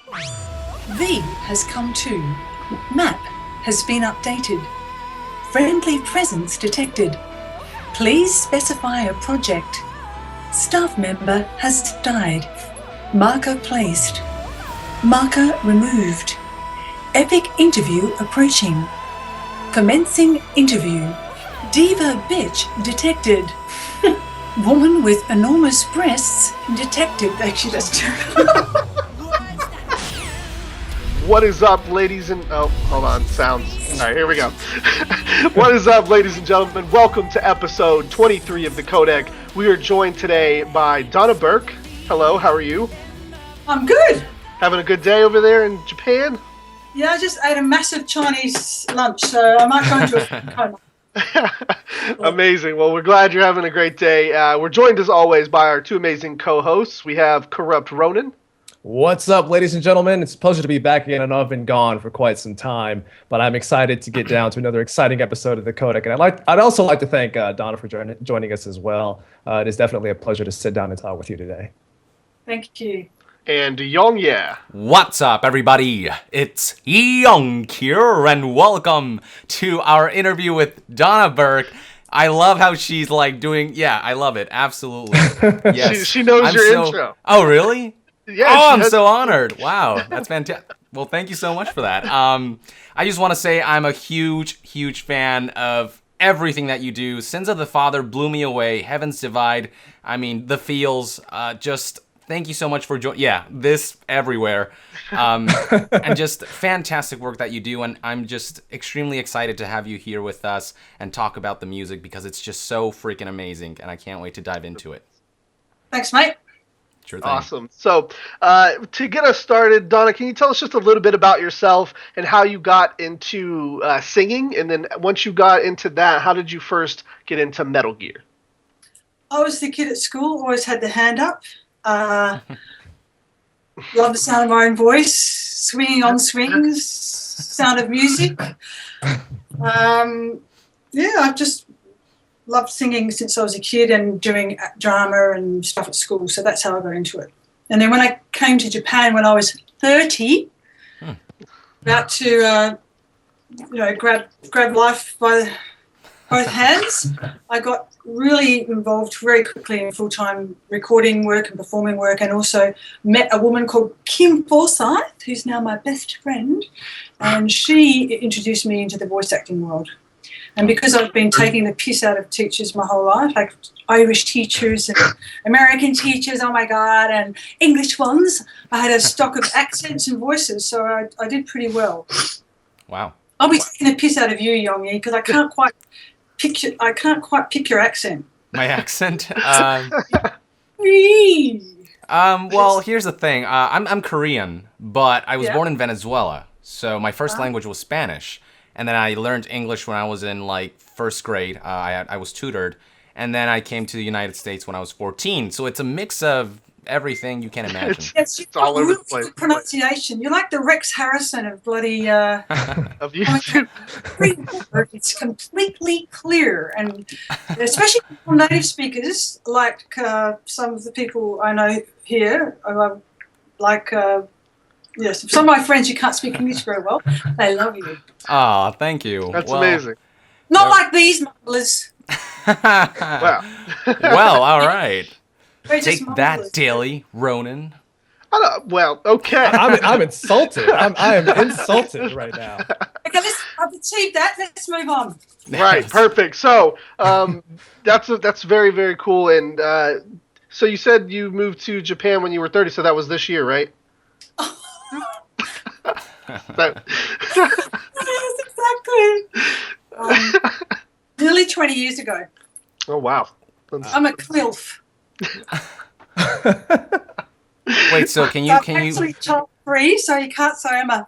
V has come to. Map has been updated. Friendly presence detected. Please specify a project. Staff member has died. Marker placed. Marker removed. Epic interview approaching. Commencing interview. Diva bitch detected. Woman with enormous breasts detected. Actually, that's terrible. What is up, ladies and... Oh, hold on. Sounds... All right, here we go. What is up, ladies and gentlemen? Welcome to episode 23 of the Codec. We are joined today by Donna Burke. Hello, how are you? I'm good. Having a good day over there in Japan? Yeah, I just ate a massive Chinese lunch, so I might go into a coma. Amazing. Well, we're glad you're having a great day. We're joined, as always, by our two amazing co-hosts. We have Corrupt Rhogan. What's up, ladies and gentlemen? It's a pleasure to be back again. I know I've been gone for quite some time, but I'm excited to get down to another exciting episode of the Codec. And I'd also like to thank Donna for joining us as well. It is definitely a pleasure to sit down and talk with you today. Thank you. And Yongye. What's up, everybody? It's Yong here, and welcome to our interview with Donna Burke. I love how she's like doing. Yeah, I love it. Absolutely. Yes. She knows your intro. Oh, really? Yeah, I'm so honored. Wow, that's fantastic. Well, thank you so much for that. I just want to say I'm a huge fan of everything that you do. Sins of the Father blew me away. Heaven's Divide. I mean, the feels. Just thank you so much for joining. Yeah, this everywhere. And just fantastic work that you do. And I'm just extremely excited to have you here with us and talk about the music because it's just so freaking amazing. And I can't wait to dive into it. Thanks, mate. Sure thing. Awesome. So, to get us started, Donna, can you tell us just a little bit about yourself and how you got into singing? And then once you got into that, how did you first get into Metal Gear? I was the kid at school, always had the hand up. Love the sound of my own voice, swinging on swings, sound of music. I've just loved singing since I was a kid and doing drama and stuff at school, so that's how I got into it. And then when I came to Japan when I was 30, about to grab life by both hands, I got really involved very quickly in full-time recording work and performing work, and also met a woman called Kim Forsyth, who's now my best friend, and she introduced me into the voice acting world. And because I've been taking the piss out of teachers my whole life, like Irish teachers and American teachers, oh my God, and English ones, I had a stock of accents and voices, so I did pretty well. Wow. I'll be taking the piss out of you, Yongi, because I can't quite pick your accent. My accent? Well, here's the thing. I'm Korean, but I was born in Venezuela, so my first language was Spanish. And then I learned English when I was in like first grade. I was tutored. And then I came to the United States when I was 14. So it's a mix of everything you can imagine. It's all over the place. Pronunciation. You're like the Rex Harrison of bloody... of YouTube. It's completely clear. And especially for native speakers, like some of the people I know here, yes, some of my friends who can't speak English very well, they love you. Oh, thank you. That's amazing. Not like these mumblers. Wow. Well, all right. Take that, Daily Ronan. Well, okay. I'm insulted. I am insulted right now. Okay, I've achieved that. Let's move on. Right, perfect. So, that's very, very cool. And so you said you moved to Japan when you were 30, so that was this year, right? Yes, exactly. Nearly 20 years ago. Oh, wow. I'm a CLILF. Wait, so can you... actually child-free, so you can't say I'm a...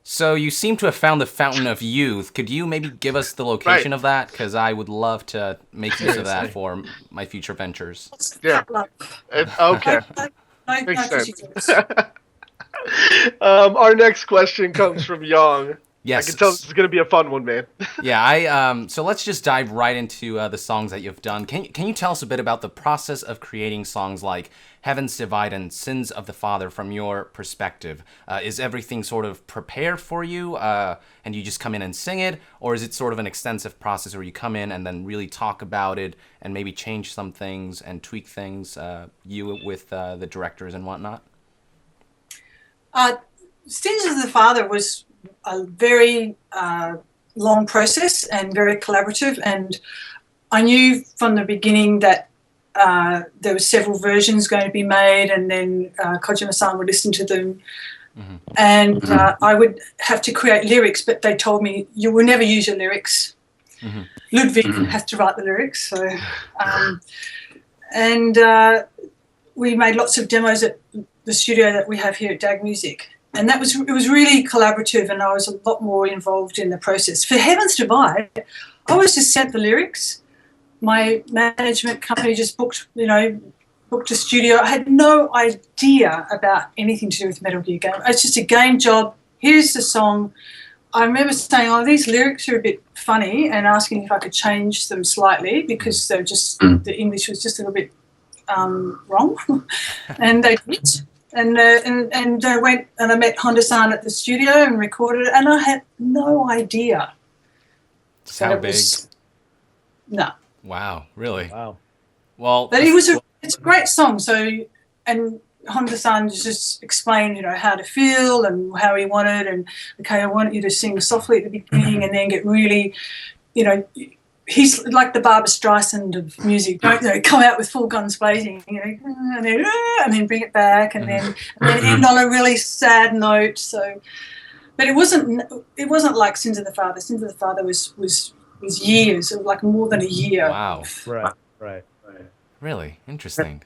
So you seem to have found the fountain of youth. Could you maybe give us the location of that? Because I would love to make use of that for my future ventures. Yeah. Okay. No, Makes sense. Our next question comes from Yong. Yes. I can tell this is going to be a fun one, man. Yeah, so let's just dive right into the songs that you've done. Can you tell us a bit about the process of creating songs like Heaven's Divide and Sins of the Father from your perspective? Is everything sort of prepared for you and you just come in and sing it? Or is it sort of an extensive process where you come in and then really talk about it and maybe change some things and tweak things, you with the directors and whatnot? Sins of the Father was a very long process and very collaborative, and I knew from the beginning that there were several versions going to be made, and then Kojima-san would listen to them, and I would have to create lyrics, but they told me you will never use your lyrics. Ludwig has to write the lyrics, so and we made lots of demos at the studio that we have here at DAG Music. And it was really collaborative, and I was a lot more involved in the process. For Heaven's Divide, I was just sent the lyrics. My management company just booked a studio. I had no idea about anything to do with Metal Gear game. It's just a game job. Here's the song. I remember saying, "Oh, these lyrics are a bit funny," and asking if I could change them slightly because they're just the English was just a little bit wrong, and they did. And I went and I met Honda-san at the studio and recorded it, and I had no idea. Just how big? No. Wow, really? Wow. Well, but it's a great song. So, and Honda-san just explained, how to feel and how he wanted, and okay, I want you to sing softly at the beginning and then get really, he's like the Barbra Streisand of music. Don't come out with full guns blazing, and then bring it back, and then end on a really sad note. So, but it wasn't like Sins of the Father. Sins of the Father was years, like more than a year. Wow. Right. Really interesting.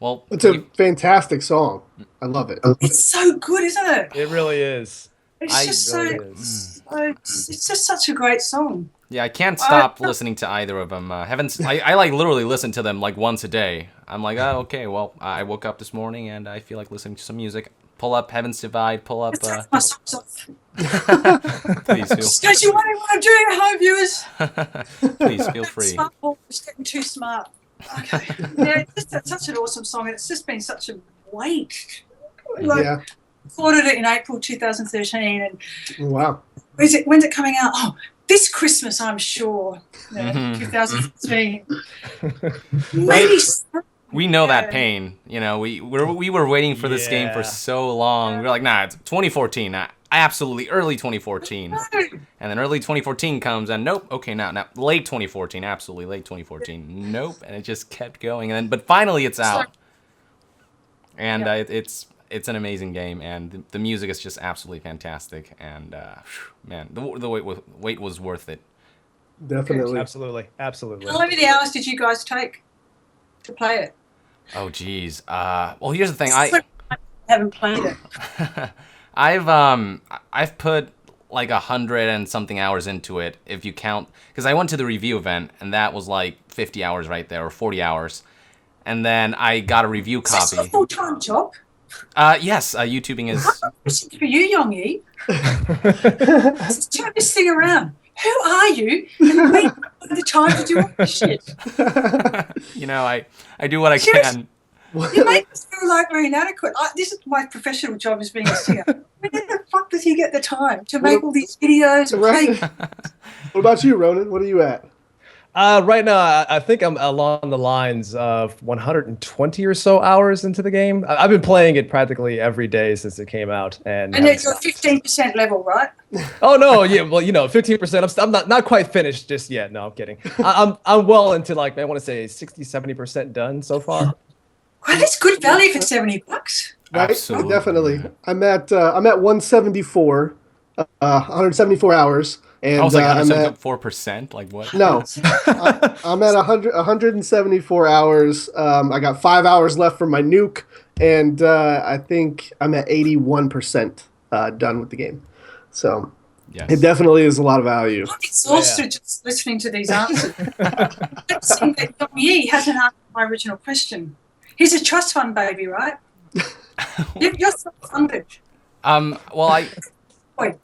Well, It's a fantastic song. I love it. It's so good, isn't it? It really is. It's just such a great song. Yeah, I can't stop listening to either of them. I like literally listen to them like once a day. I'm like, oh, okay, well, I woke up this morning and I feel like listening to some music. Pull up Heaven's Divide, pull up... my socks off. Please feel free. Don't you want to do it, home viewers? Please feel free. Smart ball is getting too smart. Okay. Yeah, it's just such an awesome song, and it's just been such a wait. I recorded it in April 2013, and wow. When's it coming out? Oh, this Christmas, I'm sure. 2015. Maybe. We know that pain. We were waiting for this game for so long. We were like, nah, it's 2014. Absolutely early 2014. And then early 2014 comes, and nope. Okay, now late 2014. Absolutely late 2014. Nope. And it just kept going. But finally, it's out. And it's an amazing game, and the music is just absolutely fantastic. And man, the wait was worth it. Definitely. Absolutely. How many hours did you guys take to play it? Oh, geez. Well, here's the thing. I haven't played it. I've put like 100 and something hours into it, if you count, because I went to the review event, and that was like 50 hours right there, or 40 hours. And then I got a review copy. Is this a full-time job? Yes, YouTubing is... For you, Yongi. Just turn this thing around. Who are you? And we have the time to do all this shit. I do what I can. You make us feel like we're inadequate. This is my professional job as being a singer. Where the fuck does he get the time to make all these videos? Right. What about you, Ronan? What are you at? Right now, I think I'm along the lines of 120 or so hours into the game. I've been playing it practically every day since it came out, and it's a 15% level, right? Oh no, yeah, well, 15%. I'm not quite finished just yet. No, I'm kidding. I'm well into I want to say 60-70% done so far. Well, that's good value for $70. Right? Absolutely. Definitely. I'm at 174, 174 hours. And I was like, 174%? Like what? No, I'm at 174 hours. I got 5 hours left for my nuke, and I think I'm at 81% done with the game. So it definitely is a lot of value. I'm exhausted just listening to these answers. He hasn't answered my original question. He's a trust fund baby, right? You're self-funded. Well, Wait.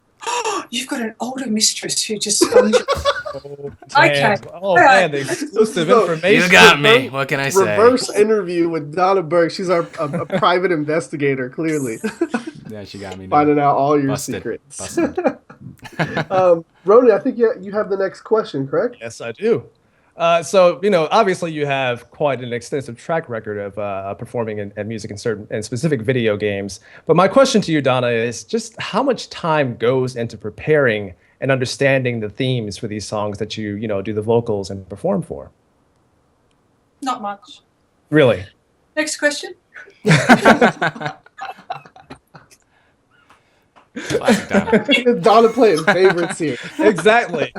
you've got an older mistress who just sponges. Okay. Oh man, the exclusive information. You got me. What can I say? Reverse interview with Donna Burke. She's a private investigator, clearly. Yeah, she got me. Finding out all your Busted. secrets. Busted. Rhogan, I think you have the next question, correct? Yes, I do. So, obviously you have quite an extensive track record of performing and music in certain and specific video games. But my question to you, Donna, is just how much time goes into preparing and understanding the themes for these songs that you do the vocals and perform for? Not much. Really? Next question. Classic Donna. Donna playing favorites here. Exactly.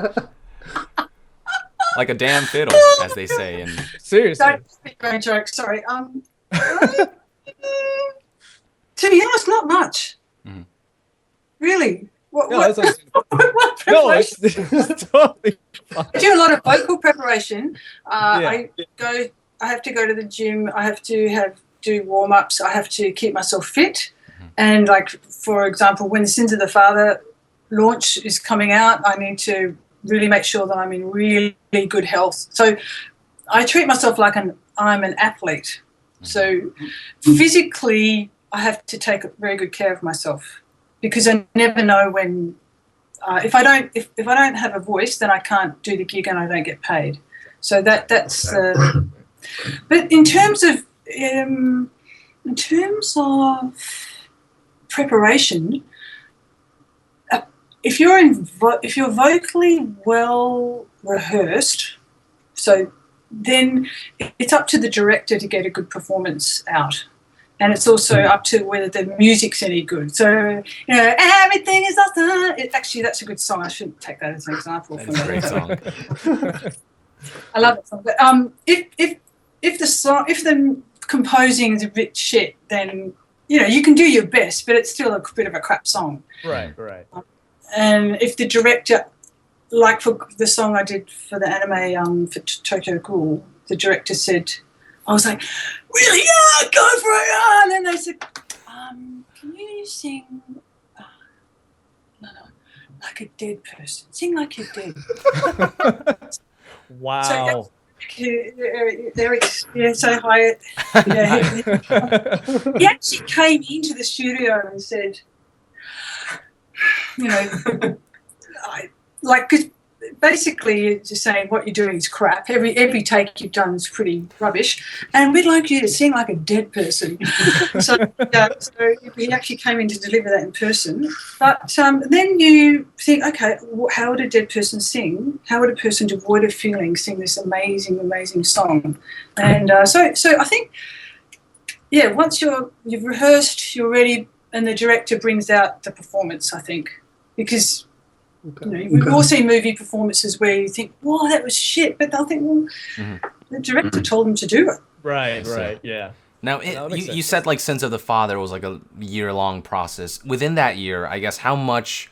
Like a damn fiddle, as they say. And Seriously. Don't speak very jokes. Sorry. To be honest, not much. Mm-hmm. Really. What No, preparation? it's totally fine. I do a lot of vocal preparation. Yeah. I have to go to the gym. I have to do warm ups. I have to keep myself fit. And like, for example, when the Sins of the Father launch is coming out, I need to really make sure that I'm in really good health. So I treat myself like I'm an athlete. So physically, I have to take very good care of myself because I never know when. If I don't have a voice, then I can't do the gig and I don't get paid. So that's. But in terms of preparation, if you're vocally well rehearsed, so then it's up to the director to get a good performance out. And it's also up to whether the music's any good. So, everything is awesome. Actually, that's a good song. I shouldn't take that as an example. that's a great song. I love that song. But if the composing is a bit shit, then you can do your best, but it's still a bit of a crap song. Right. And if the director, like for the song I did for the anime for Tokyo Ghoul, the director said, I was like, really? Yeah, go for it. Yeah. And then they said, can you sing, no, like a dead person. Sing like you're dead. Wow. So, Eric, say hi. He actually came into the studio and said, because basically you're just saying what you're doing is crap. Every take you've done is pretty rubbish, and we'd like you to sing like a dead person. So he actually came in to deliver that in person. But then you think, okay, how would a dead person sing? How would a person devoid of feeling sing this amazing, amazing song? And so I think, once you've rehearsed, you're ready, and the director brings out the performance, I think, because. We've all seen movie performances where you think, "Wow, that was shit," but they'll think, "Well, the director told them to do it." Right, yeah. Now, you said like Sins of the Father was like a year-long process. Within that year, I guess, how much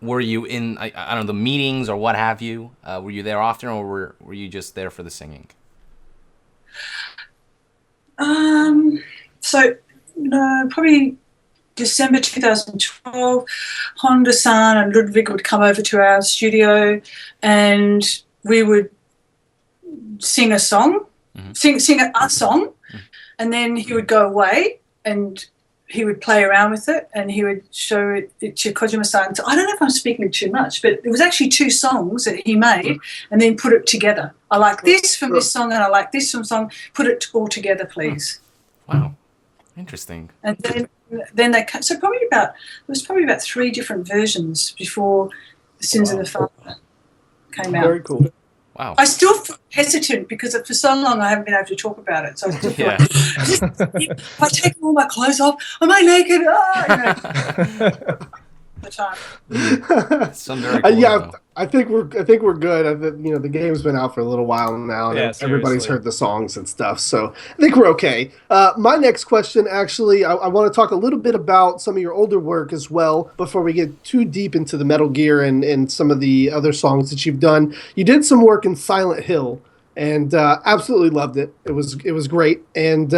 were you in, I don't know, the meetings or what have you? Were you there often, or were you just there for the singing? Probably December 2012, Honda-san and Ludwig would come over to our studio and we would sing a song, sing a song, and then he would go away and he would play around with it and he would show it to Kojima-san. So I don't know if I'm speaking too much, but it was actually 2 songs that he made and then put it together. I like this from this song and I like this from song. Put it all together, please. Wow. Interesting. And then they so there was probably about 3 different versions before the Sins of the Father came out. Very cool. Wow. I still feel hesitant because for so long I haven't been able to talk about it. So I still feel like, if I take all my clothes off, am I naked? The time. Some very cool, though. I think we're good. The game's been out for a little while now, and everybody's heard the songs and stuff, so I think we're okay. My next question, actually, I want to talk a little bit about some of your older work as well before we get too deep into the Metal Gear and some of the other songs that you've done. You did some work in Silent Hill, and absolutely loved it. It was great, and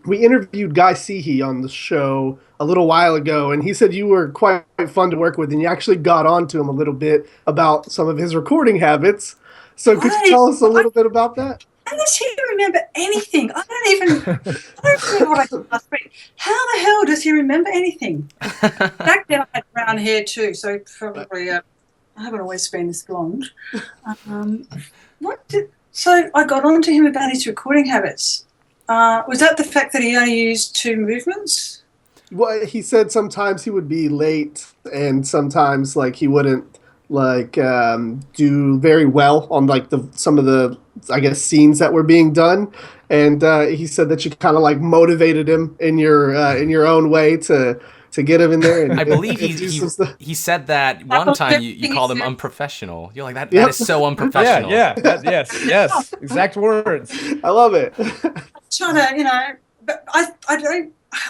we interviewed Guy Cihi on the show a little while ago, and he said you were quite fun to work with, and you actually got on to him a little bit about some of his recording habits. So could you tell us a little bit about that? How does he remember anything? I don't remember what I did last week. How the hell does he remember anything? Back then I had brown hair too, so probably I haven't always been this blonde. So I got on to him about his recording habits. Was that the fact that he only used 2 movements? Well, he said sometimes he would be late, and sometimes like he wouldn't like do very well on like some of the, I guess, scenes that were being done, and he said that you kind of like motivated him in your own way to get him in there. And, I believe he said that one time you called him unprofessional. You're like, that is so unprofessional. Yes, exact words. I love it. Trying to, but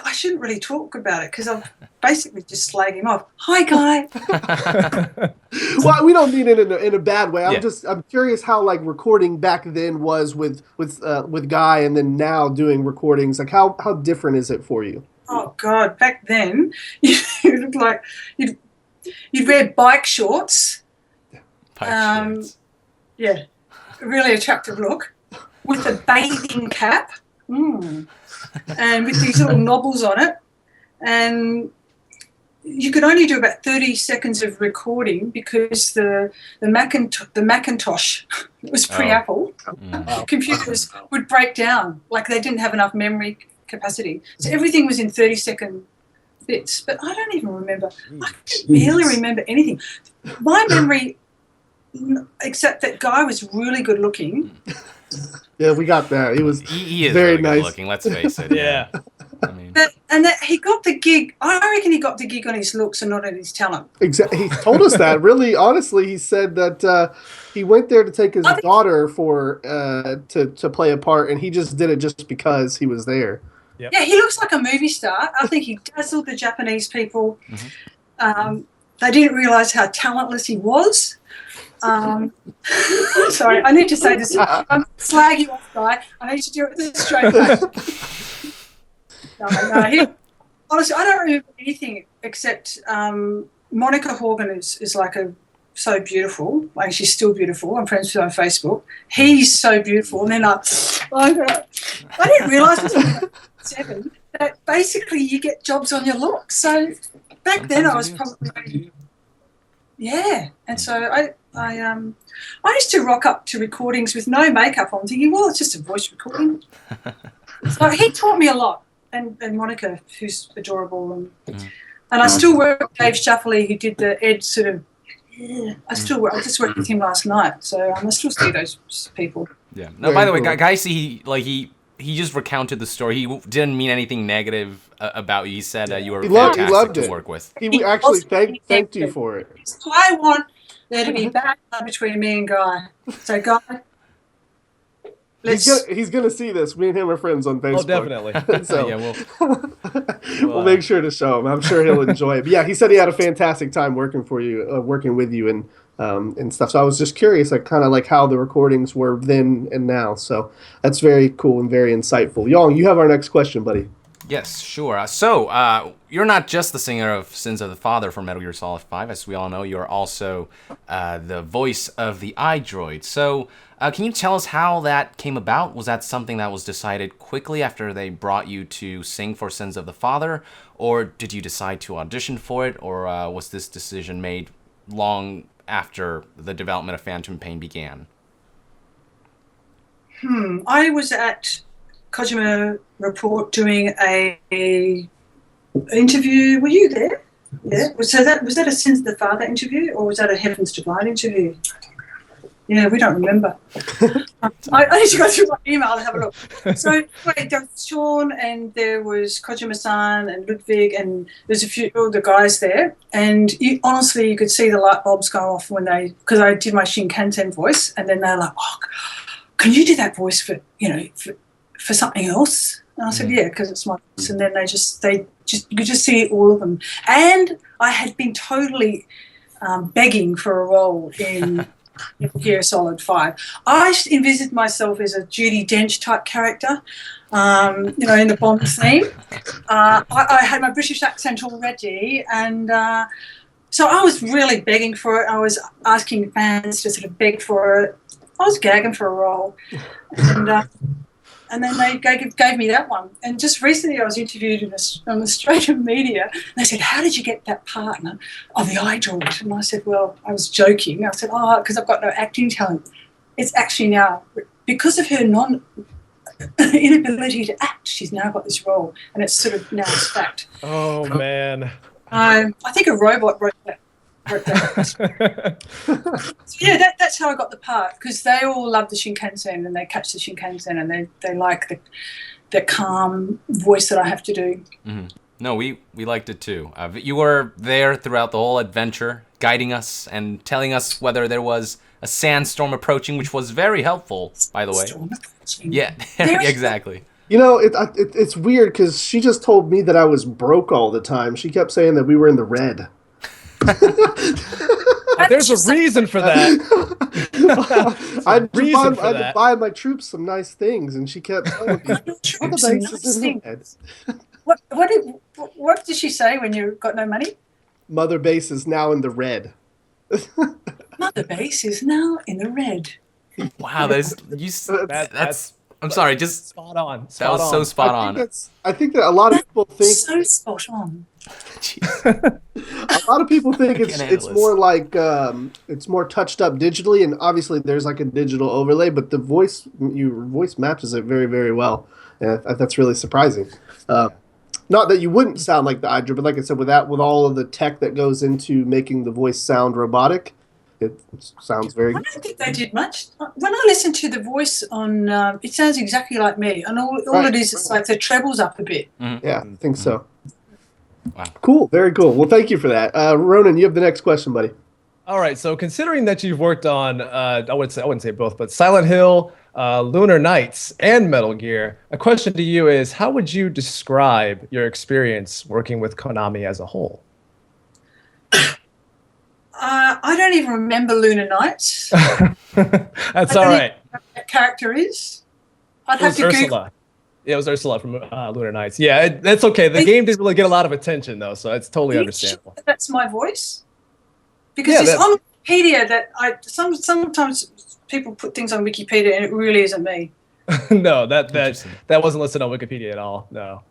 I shouldn't really talk about it because I've basically just slag him off. Hi, Guy. Well, we don't mean it in a bad way. I'm curious how like recording back then was with Guy, and then now doing recordings. Like how different is it for you? Oh God! Back then, you looked like you'd wear bike shorts. Shorts. Yeah, a really attractive look with a bathing cap. And with these little knobbles on it, and you could only do about 30 seconds of recording because the Macintosh was pre-Apple. Computers would break down, like they didn't have enough memory capacity, so everything was in 30-second bits. But I don't even remember. I can barely remember anything. My memory, except that Guy was really good looking. Yeah, we got that. He is very really nice good looking, let's face it. Yeah. I mean, that he got the gig. I reckon he got the gig on his looks and not on his talent. Exactly. He told us that. Really, honestly, he said that he went there to take his daughter to play a part, and he just did it just because he was there. Yep. Yeah, he looks like a movie star. I think he dazzled the Japanese people. They didn't realize how talentless he was. Sorry, I need to say this. I'm slagging off, Guy. I need to do it with a straight face. No. Honestly, I don't remember anything except Monica Rhogan is like so beautiful. Like she's still beautiful. I'm friends with her on Facebook. He's so beautiful. And then I didn't realise until 7 that basically you get jobs on your looks. So back then I was probably and so I used to rock up to recordings with no makeup on, thinking, well, it's just a voice recording. So he taught me a lot, and Monica, who's adorable, and I still work with Dave Shuffley, who did the Ed sort of. I just worked with him last night, so I still see those people. Yeah. No, by the way, Guy, he just recounted the story. He didn't mean anything negative about you. He said you were fantastic to work with. He actually thanked you for it. I want there to be bad blood between me and Guy. So, Guy, he's gonna see this. Me and him are friends on Facebook. Oh, definitely. So we'll make sure to show him. I'm sure he'll enjoy it. But yeah, he said he had a fantastic time working with you, and stuff. So I was just curious, like kind of like how the recordings were then and now. So that's very cool and very insightful. Yong, you have our next question, buddy. Yes, sure. So you're not just the singer of Sins of the Father for Metal Gear Solid 5, as we all know. You're also the voice of the iDroid. So can you tell us how that came about? Was that something that was decided quickly after they brought you to sing for Sins of the Father? Or did you decide to audition for it? Or was this decision made long after the development of Phantom Pain began? I was at Kojima Report doing a interview. Were you there? Yeah. Was that a Sins of the Father interview, or was that a Heaven's Divine interview? Yeah, we don't remember. I need to go through my email and have a look. So there was Sean, and there was Kojima-san and Ludwig, and there's a few other guys there. And honestly, you could see the light bulbs go off because I did my Shinkansen voice, and then they're like, "Oh, can you do that voice for something else?" And I said, "Yeah, because it's my voice." And then you could just see all of them. And I had been totally begging for a role in Gear Solid 5. I envisaged myself as a Judi Dench type character, in the Bond theme. I had my British accent already, and so I was really begging for it. I was asking fans to sort of beg for it. I was gagging for a role. And then they gave me that one. And just recently I was interviewed on Australian media. And they said, how did you get that partner of the iDroid? And I said, well, I was joking. I said, because I've got no acting talent. It's actually now, because of her inability to act, she's now got this role. And it's sort of now it's fact. Oh, man. I think a robot wrote that. So yeah, that's how I got the part, because they all love the Shinkansen and they catch the Shinkansen and they like the calm voice that I have to do. Mm-hmm. No, we liked it too. You were there throughout the whole adventure, guiding us and telling us whether there was a sandstorm approaching, which was very helpful, by the way. Yeah, exactly. You know, it's weird because she just told me that I was broke all the time. She kept saying that we were in the red. There's a reason for that. I'd buy my troops some nice things, and she kept telling me, What did she say when you got no money? Mother Base is now in the red. Mother Base is now in the red. Wow, that's I'm sorry, just spot on. That was so spot on. I think that a lot of people think so spot on. A lot of people think it's more like it's more touched up digitally, and obviously there's like a digital overlay, but your voice matches it very, very well, and that's really surprising. Not that you wouldn't sound like the iDroid, but like I said, with all of the tech that goes into making the voice sound robotic, it sounds very good. I don't think they did much. When I listen to the voice on, it sounds exactly like me, and all it is, it's like the treble's up a bit. Mm-hmm. Yeah, I think so. Wow. Cool, very cool. Well, thank you for that. Ronan, you have the next question, buddy. All right, so considering that you've worked on, I wouldn't say both, but Silent Hill, Lunar Knights, and Metal Gear, a question to you is, how would you describe your experience working with Konami as a whole? I don't even remember Lunar Knights. That's all right. What that character is. I'd have to Ursula. Google. Yeah, it was Ursula from Lunar Knights. Yeah, that's okay. The game didn't really get a lot of attention, though, so it's totally understandable. Sure that's my voice? Because it's on Wikipedia that sometimes people put things on Wikipedia and it really isn't me. No, that wasn't listed on Wikipedia at all. No.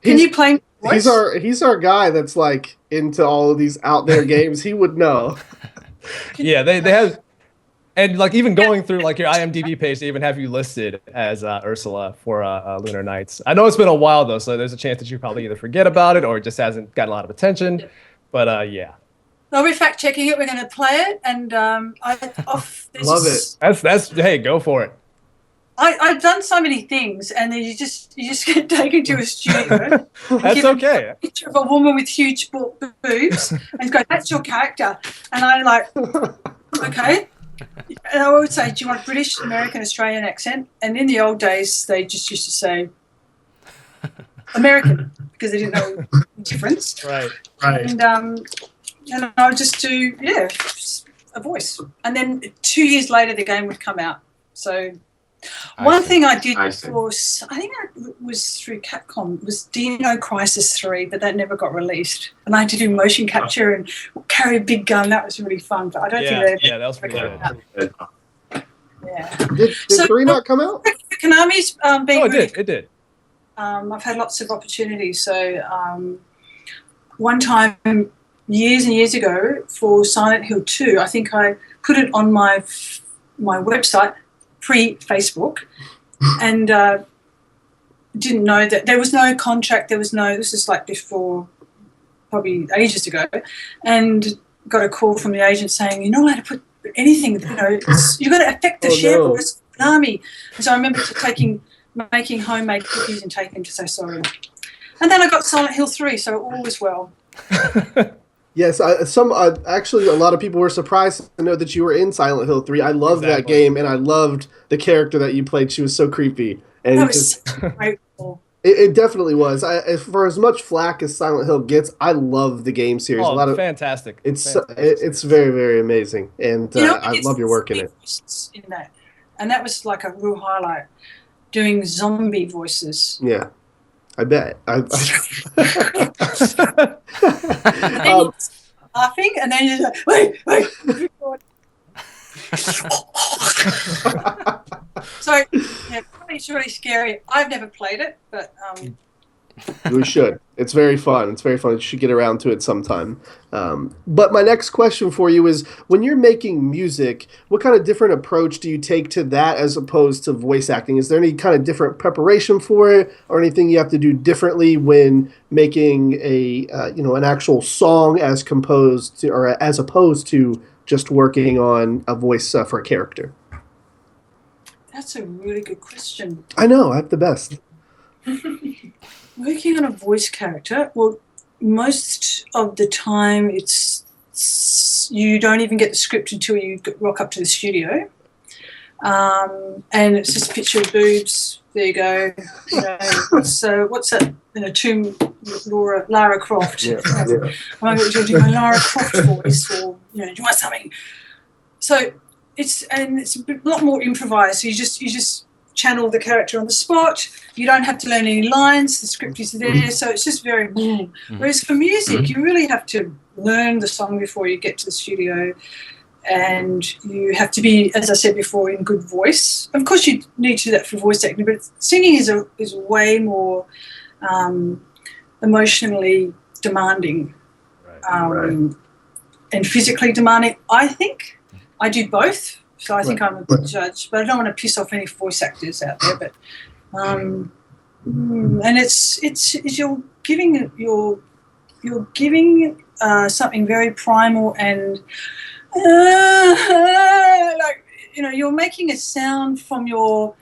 Can you play voice? He's our guy that's like into all of these out there games. He would know. Yeah, they have, and like even going through like your IMDb page, they even have you listed as Ursula for Lunar Knights. I know it's been a while though, so there's a chance that you probably either forget about it or it just hasn't gotten a lot of attention. But yeah. No, we're fact checking it. We're going to play it, and Love it. That's hey, go for it. I've done so many things, and then you just get taken to a studio. That's okay. A picture of a woman with huge boobs, and go, "That's your character," and I'm like, "Okay." And I would say, "Do you want British, American, Australian accent?" And in the old days, they just used to say American because they didn't know the difference. Right. And I would just do a voice, and then 2 years later, the game would come out. So. One thing I did was, I think it was through Capcom, was Dino Crisis 3, but that never got released. And I had to do motion capture and carry a big gun. That was really fun, but I don't think they that was pretty good. Yeah. Did 3 not come out? Konami's being It did. I've had lots of opportunities. So one time, years and years ago, for Silent Hill 2, I think I put it on my website, pre-Facebook, and didn't know that there was no contract, this is like before, probably ages ago, and got a call from the agent saying, you're not allowed to put anything, you've got to affect the share price of Konami. And so I remember making homemade cookies and taking them to say sorry. And then I got Silent Hill 3, so all was well. Yes, actually a lot of people were surprised to know that you were in Silent Hill 3. I loved that game, and I loved the character that you played. She was so creepy, and that was so grateful. It definitely was. For as much flack as Silent Hill gets, I love the game series. Oh, fantastic! It's very, very amazing, and I love your work in it. In that, and that was like a real highlight. Doing zombie voices. Yeah, I bet. Laughing, and then you're like, wait. So, yeah, it's really scary. I've never played it, but we should. It's very fun. You should get around to it sometime. But my next question for you is, when you're making music, what kind of different approach do you take to that as opposed to voice acting? Is there any kind of different preparation for it, or anything you have to do differently when making an actual song as opposed to just working on a voice for a character? That's a really good question. I know, I have the best. Working on a voice character, well, most of the time you don't even get the script until you rock up to the studio. And it's just a picture of boobs. There you go. So what's that? Tomb Lara Croft. Yeah. Do you do my Lara Croft voice, or do you want something? So it's a lot more improvised. So you just channel the character on the spot. You don't have to learn any lines. The script is there, so it's just very. Whereas for music, you really have to learn the song before you get to the studio. And you have to be, as I said before, in good voice. Of course, you need to do that for voice acting, but singing is way more emotionally demanding, and physically demanding. I think I do both, so I think I'm a good judge. But I don't want to piss off any voice actors out there. But and it's you're giving something very primal and. You're making a sound from your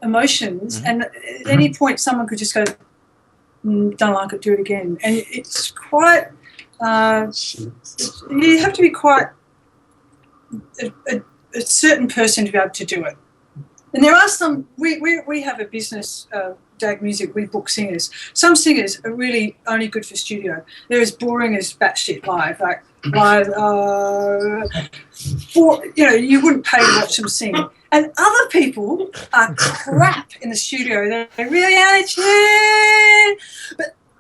emotions, and at any point someone could just go, don't like it, do it again. And it's quite, you have to be quite a certain person to be able to do it. And there are some, we have a business, DAG Music, we book singers. Some singers are really only good for studio. They're as boring as batshit live, you wouldn't pay to watch them sing. And other people are crap in the studio. They're really attitude,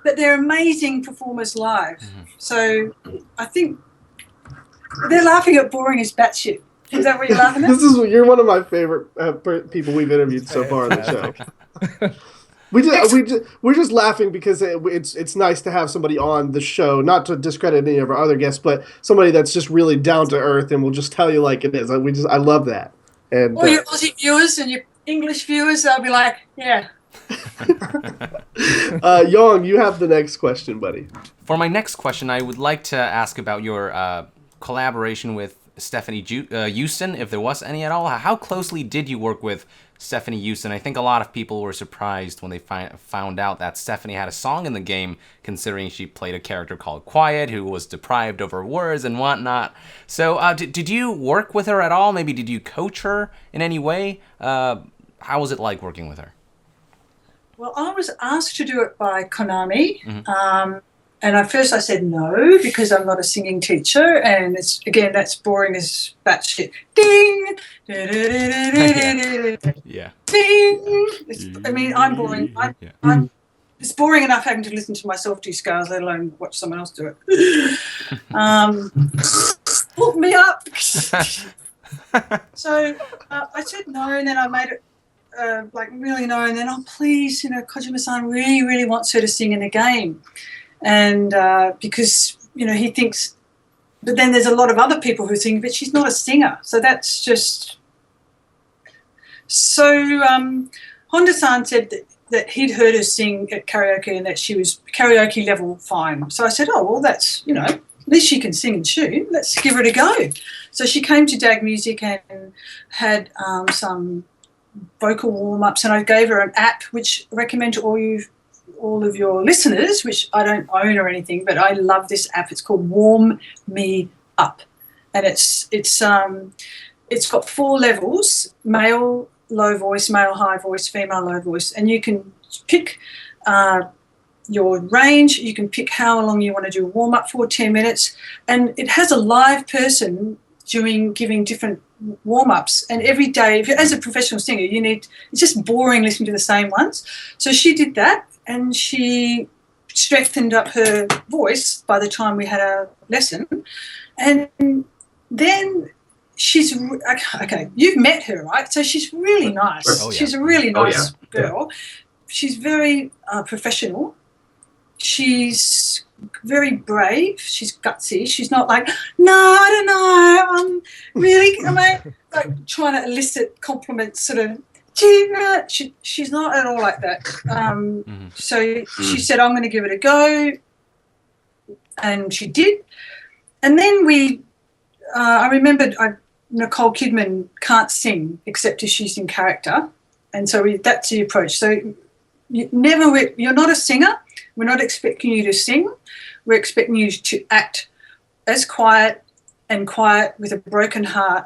but they're amazing performers live. So I think they're laughing at boring as batshit. Is that what you're laughing at? You're one of my favorite people we've interviewed so far on the show. We're just laughing because it's nice to have somebody on the show, not to discredit any of our other guests, but somebody that's just really down to earth and will just tell you like it is. I love that. And all your Aussie viewers and your English viewers, they'll be like, yeah. Young, you have the next question, buddy. For my next question, I would like to ask about your collaboration with Stefanie Joosten, if there was any at all. How closely did you work with Stefanie Joosten? I think a lot of people were surprised when they found out that Stefanie had a song in the game, considering she played a character called Quiet, who was deprived of her words and whatnot. So did you work with her at all? Maybe did you coach her in any way? How was it like working with her? Well, I was asked to do it by Konami. And at first I said no, because I'm not a singing teacher, and that's boring as batshit. Ding! Yeah. Ding! I'm boring. It's boring enough having to listen to myself do scales, let alone watch someone else do it. Hook me up! So I said no, and then I made it really no, and then, please, Kojima-san really, really wants her to sing in the game. And because, he thinks, but then there's a lot of other people who sing, but she's not a singer. So that's just, so Honda-san said that he'd heard her sing at karaoke and that she was karaoke level fine. So I said, that's, at least she can sing and tune. Let's give her a go. So she came to DAG Music and had some vocal warm-ups, and I gave her an app, which I recommend to all of your listeners, which I don't own or anything, but I love this app. It's called Warm Me Up, and it's got 4 levels: male low voice, male high voice, female low voice, and you can pick your range. You can pick how long you want to do a warm-up for, 10 minutes. And it has a live person giving different warm-ups. And every day, as a professional singer, it's just boring listening to the same ones. So she did that, and she strengthened up her voice by the time we had a lesson. And then she's, okay, you've met her, right? So she's really nice. Oh, yeah. She's a really nice girl. She's very professional. She's very brave. She's gutsy. She's not like, no, I don't know. Really, am I like trying to elicit compliments? Sort of. She's not at all like that. So she said, I'm going to give it a go, and she did. And then I remembered Nicole Kidman can't sing except if she's in character, and so that's the approach. So you're not a singer. We're not expecting you to sing. We're expecting you to act as quiet with a broken heart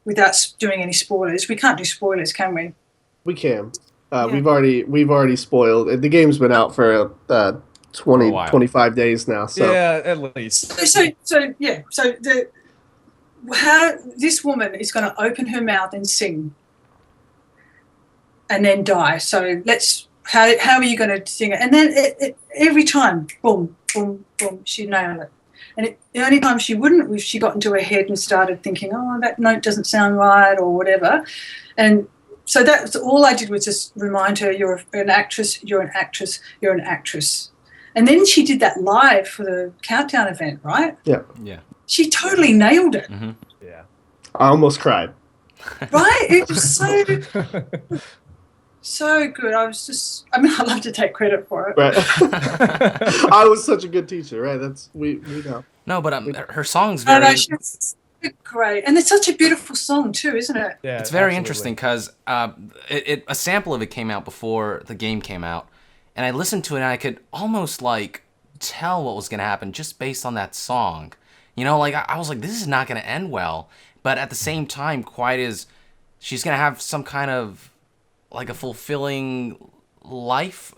without doing any spoilers. We can't do spoilers, can we? We can. We've already spoiled. The game's been out for 25 days now. So yeah, at least. How this woman is going to open her mouth and sing and then die. So how are you going to sing it? And then every time, boom, boom, boom, she nailed it. And the only time she wouldn't, she got into her head and started thinking, oh, that note doesn't sound right or whatever. And so that's all I did was just remind her, you're an actress, you're an actress, you're an actress. And then she did that live for the Countdown event, right? Yeah. Yeah. She totally nailed it. Mm-hmm. Yeah. I almost cried. Right? It was so good. I love to take credit for it. Right. I was such a good teacher, right? We know. No, but her song's I very... know, she's great. And it's such a beautiful song too, isn't it? It's Yeah, very absolutely. interesting because a sample of it came out before the game came out, and I listened to it and I could almost like tell what was going to happen just based on that song. You know, like I was like, this is not going to end well. But at the same time, Quiet is, she's going to have some kind of like a fulfilling life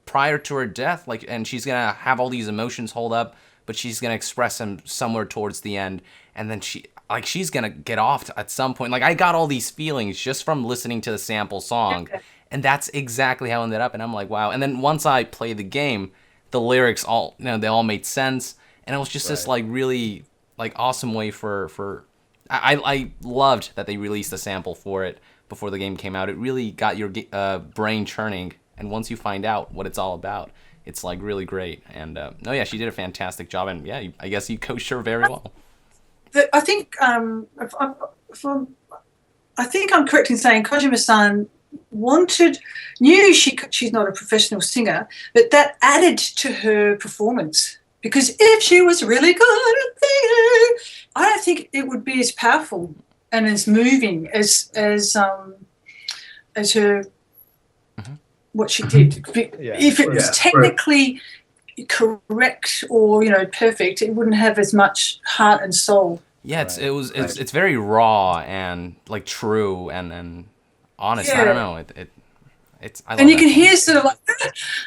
prior to her death, like, and she's going to have all these emotions hold up, but she's going to express them somewhere towards the end. And then she's going to get off at some point. Like, I got all these feelings just from listening to the sample song. And that's exactly how it ended up. And I'm like, wow. And then once I played the game, the lyrics they all made sense. And it was just this like really like awesome way for I loved that they released a sample for it before the game came out. It really got your brain churning. And once you find out what it's all about, it's like really great. And she did a fantastic job. And yeah, I guess you coached her very well. I think I'm correct in saying Kojima-san knew she's not a professional singer, but that added to her performance. Because if she was really good at singing, I don't think it would be as powerful and as moving as her what she did. If it was technically correct or perfect, it wouldn't have as much heart and soul. Yeah, it's very raw and like true and honest. Yeah. I don't know. I love and you can song. hear sort of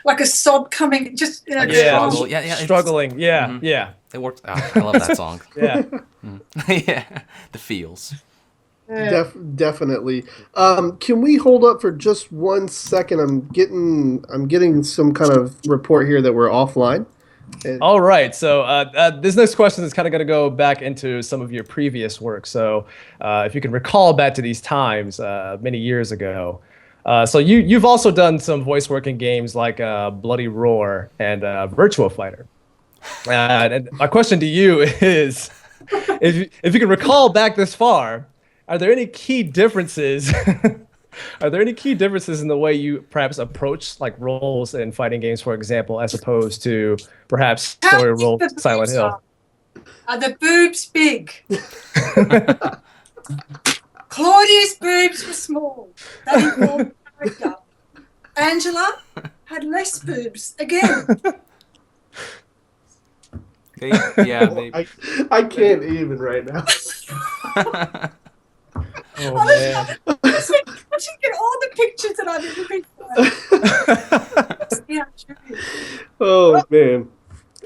like a sob coming, just struggle. Struggling. Yeah, mm-hmm. yeah. It worked. Oh, I love that song. Yeah, yeah, the feels. Yeah. Definitely. Can we hold up for just 1 second? I'm getting some kind of report here that we're offline. All right. So this next question is kind of going to go back into some of your previous work. So if you can recall back to these times many years ago. So you've also done some voice work in games like Bloody Roar and Virtua Fighter. And my question to you is, if you can recall back this far, are there any key differences? Are there any key differences in the way you perhaps approach like roles in fighting games, for example, as opposed to perhaps story role Silent Hill? Are the boobs big? Claudia's boobs were small. They involved character. Angela had less boobs again. I can't even right now. Oh, man. I should get all the pictures that I've ever been shown. Yeah, true. Oh man.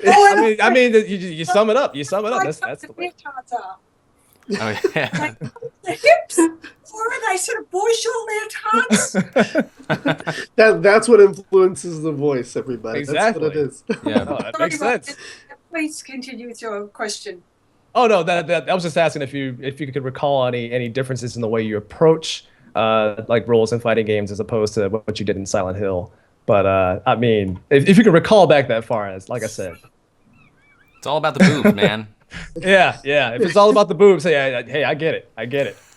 I mean, you sum it up. You sum it up. That's the way. Leotards are. Oh yeah. Like, the hips, or are they sort of boy short leotards? That's what influences the voice, everybody. Exactly. That's what it is. Yeah. Oh, that Sorry makes about sense. that. Please continue with your question. Oh no, that I was just asking if you could recall any differences in the way you approach like roles in fighting games as opposed to what you did in Silent Hill. But I mean, if you can recall back that far, as like I said, It's all about the boobs, man. yeah. If it's all about the boobs, hey, I get it.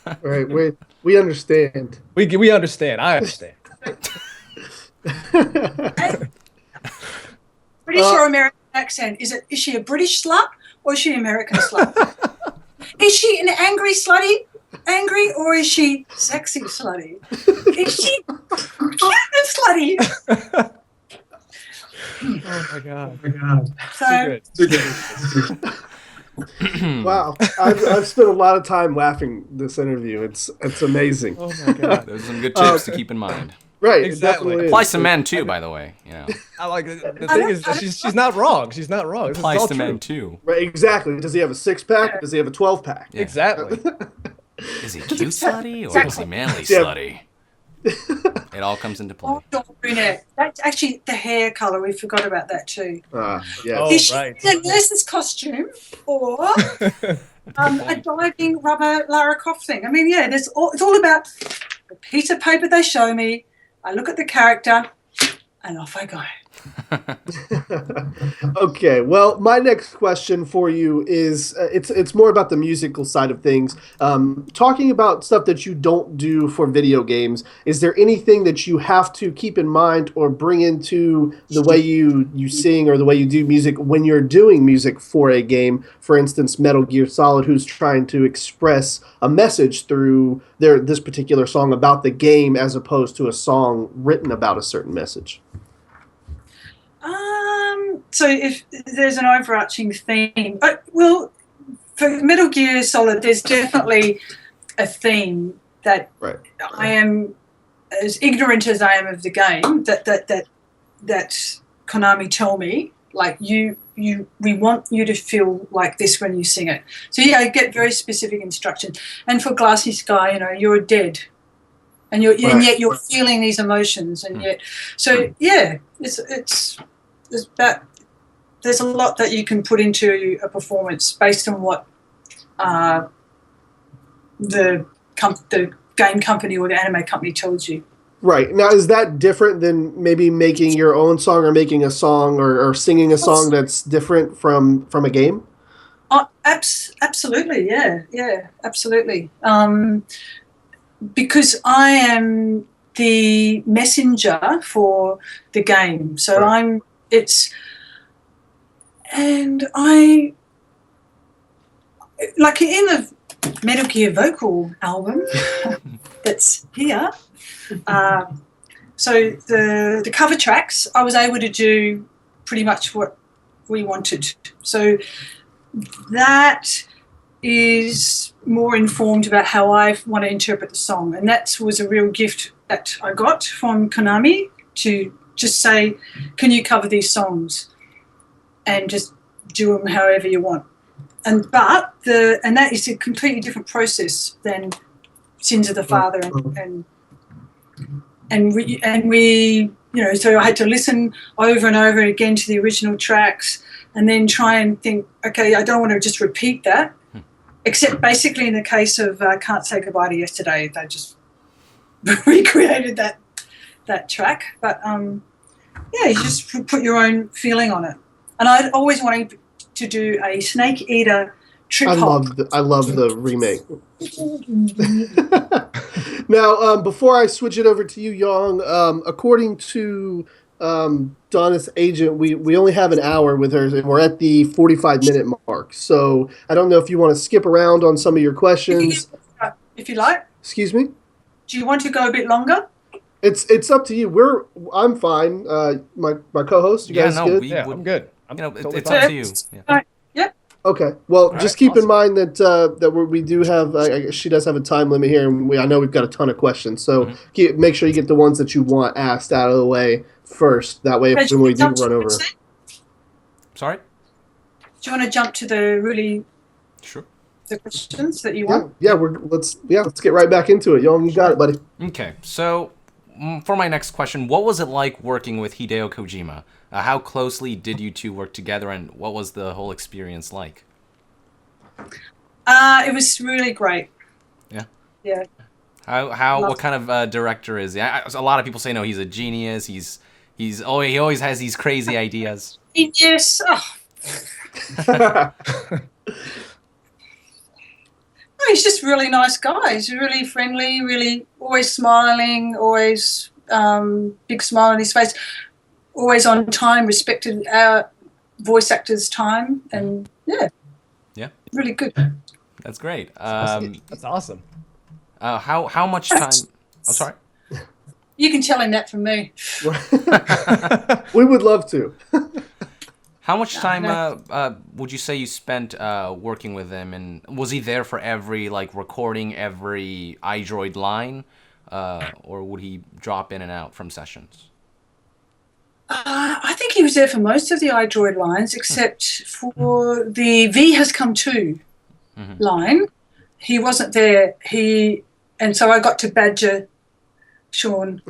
All right, we understand. We understand. I understand. British or American accent? Is she a British slut or is she an American slut? Is she an angry slutty? Angry, or is she sexy slutty? Is she cute and slutty? Oh my god. So, Too good. Wow, I've spent a lot of time laughing this interview. It's amazing. Oh my god. Those are some good tips to keep in mind. Right, Exactly. it definitely Applies is. to men too, by the way. You know, I like the thing is she's not wrong. She's not wrong. This is all applies to true. men too. Right, exactly. Does he have a 6-pack? Does he have a 12-pack? Yeah. Exactly. Is he cute slutty or is he manly Yeah. slutty? It all comes into play. blonde or brunette. That's actually the hair colour. We forgot about that too. Yes. Oh, Is she right. in a nurse's costume or a diving rubber Lara Croft thing? I mean, yeah, it's all about the piece of paper they show me. I look at the character, and off I go. Okay, well, my next question for you is it's more about the musical side of things. Talking about stuff that you don't do for video games, is there anything that you have to keep in mind or bring into the way you sing or the way you do music when you're doing music for a game? For instance, Metal Gear Solid, who's trying to express a message through this particular song about the game as opposed to a song written about a certain message. So if there's an overarching theme, well, for Metal Gear Solid, there's definitely a theme that Right. I am as ignorant as I am of the game. That Konami tell me, like we want you to feel like this when you sing it. So yeah, I get very specific instructions. And for Glassy Sky, you're dead. And and yet you're feeling these emotions, and yet, so yeah, there's a lot that you can put into a performance based on what the game company or the anime company tells you. Right. Now, is that different than maybe making your own song or making a song or singing a song that's different from a game? Oh, absolutely, yeah, absolutely. Because I am the messenger for the game, so Right. I like in the Metal Gear vocal album that's here. So the cover tracks, I was able to do pretty much what we wanted. So that is more informed about how I want to interpret the song, and that was a real gift that I got from Konami to just say, can you cover these songs and just do them however you want. And that is a completely different process than Sins of the Father and we so I had to listen over and over again to the original tracks and then try and think, okay, I don't want to just repeat that, except basically in the case of Can't Say Goodbye to Yesterday, they just recreated that track. But yeah, you just put your own feeling on it. And I always wanted to do a Snake Eater trip hop. I love the remake. Now, before I switch it over to you, Yang, according to Donna's agent, we only have an hour with her, and we're at the 45-minute mark. So I don't know if you want to skip around on some of your questions. If you like. Excuse me? Do you want to go a bit longer? It's up to you. I'm fine. My co-host, you guys good? I'm good. It's totally up fine. to you. Yeah. Right. Yep. Okay. Well, All just right, keep in awesome. mind that we do have. She does have a time limit here, and I know we've got a ton of questions. So make sure you get the ones that you want asked out of the way first. That way, Okay, when we do jump to run the over. website? Sorry? Do you want to jump to the Sure. questions that you Yeah, want? yeah. Let's get right back into it. You got it, buddy. Okay, so for my next question, what was it like working with Hideo Kojima? How closely did you two work together, and what was the whole experience like? It was really great. Yeah. Yeah. What kind of director is he? A lot of people say no, he's a genius. He always has these crazy ideas. Yes. Oh. No, he's just a really nice guy. He's really friendly, really always smiling, always big smile on his face, always on time, respected our voice actors' time, and yeah, really good. That's great. That's awesome. How much time? I'm sorry. You can tell him that from me. We would love to. How much time would you say you spent working with him, and was he there for every recording, every iDroid line, or would he drop in and out from sessions? I think he was there for most of the iDroid lines, except for the V has come to line. He wasn't there. And so I got to badger Sean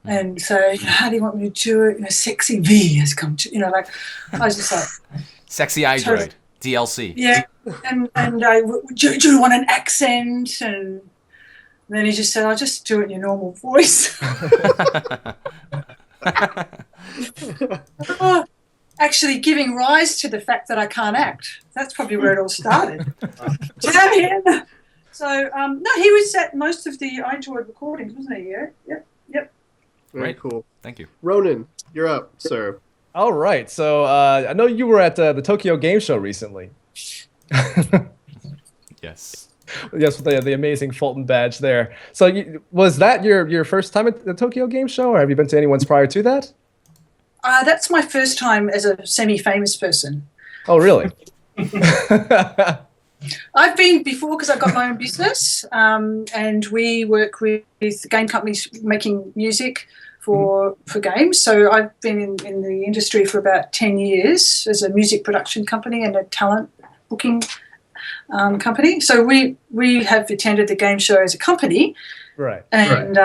and say, how do you want me to do it? Sexy V has come to, I was just like, sexy iDroid, DLC. Yeah, and I, do you want an accent? And then he just said, I'll just do it in your normal voice. Actually giving rise to the fact that I can't act. That's probably where it all started. So, no, he was at most of the iDroid recordings, wasn't he? Yeah, yep. Very cool. Thank you. Ronan, you're up, sir. All right. So I know you were at the Tokyo Game Show recently. Yes. Yes, with the amazing Fulton badge there. So was that your first time at the Tokyo Game Show, or have you been to anyone's prior to that? That's my first time as a semi-famous person. Oh, really? I've been before because I've got my own business, and we work with game companies making music for games. So I've been in the industry for about 10 years as a music production company and a talent booking company. So we have attended the game show as a company, Right? and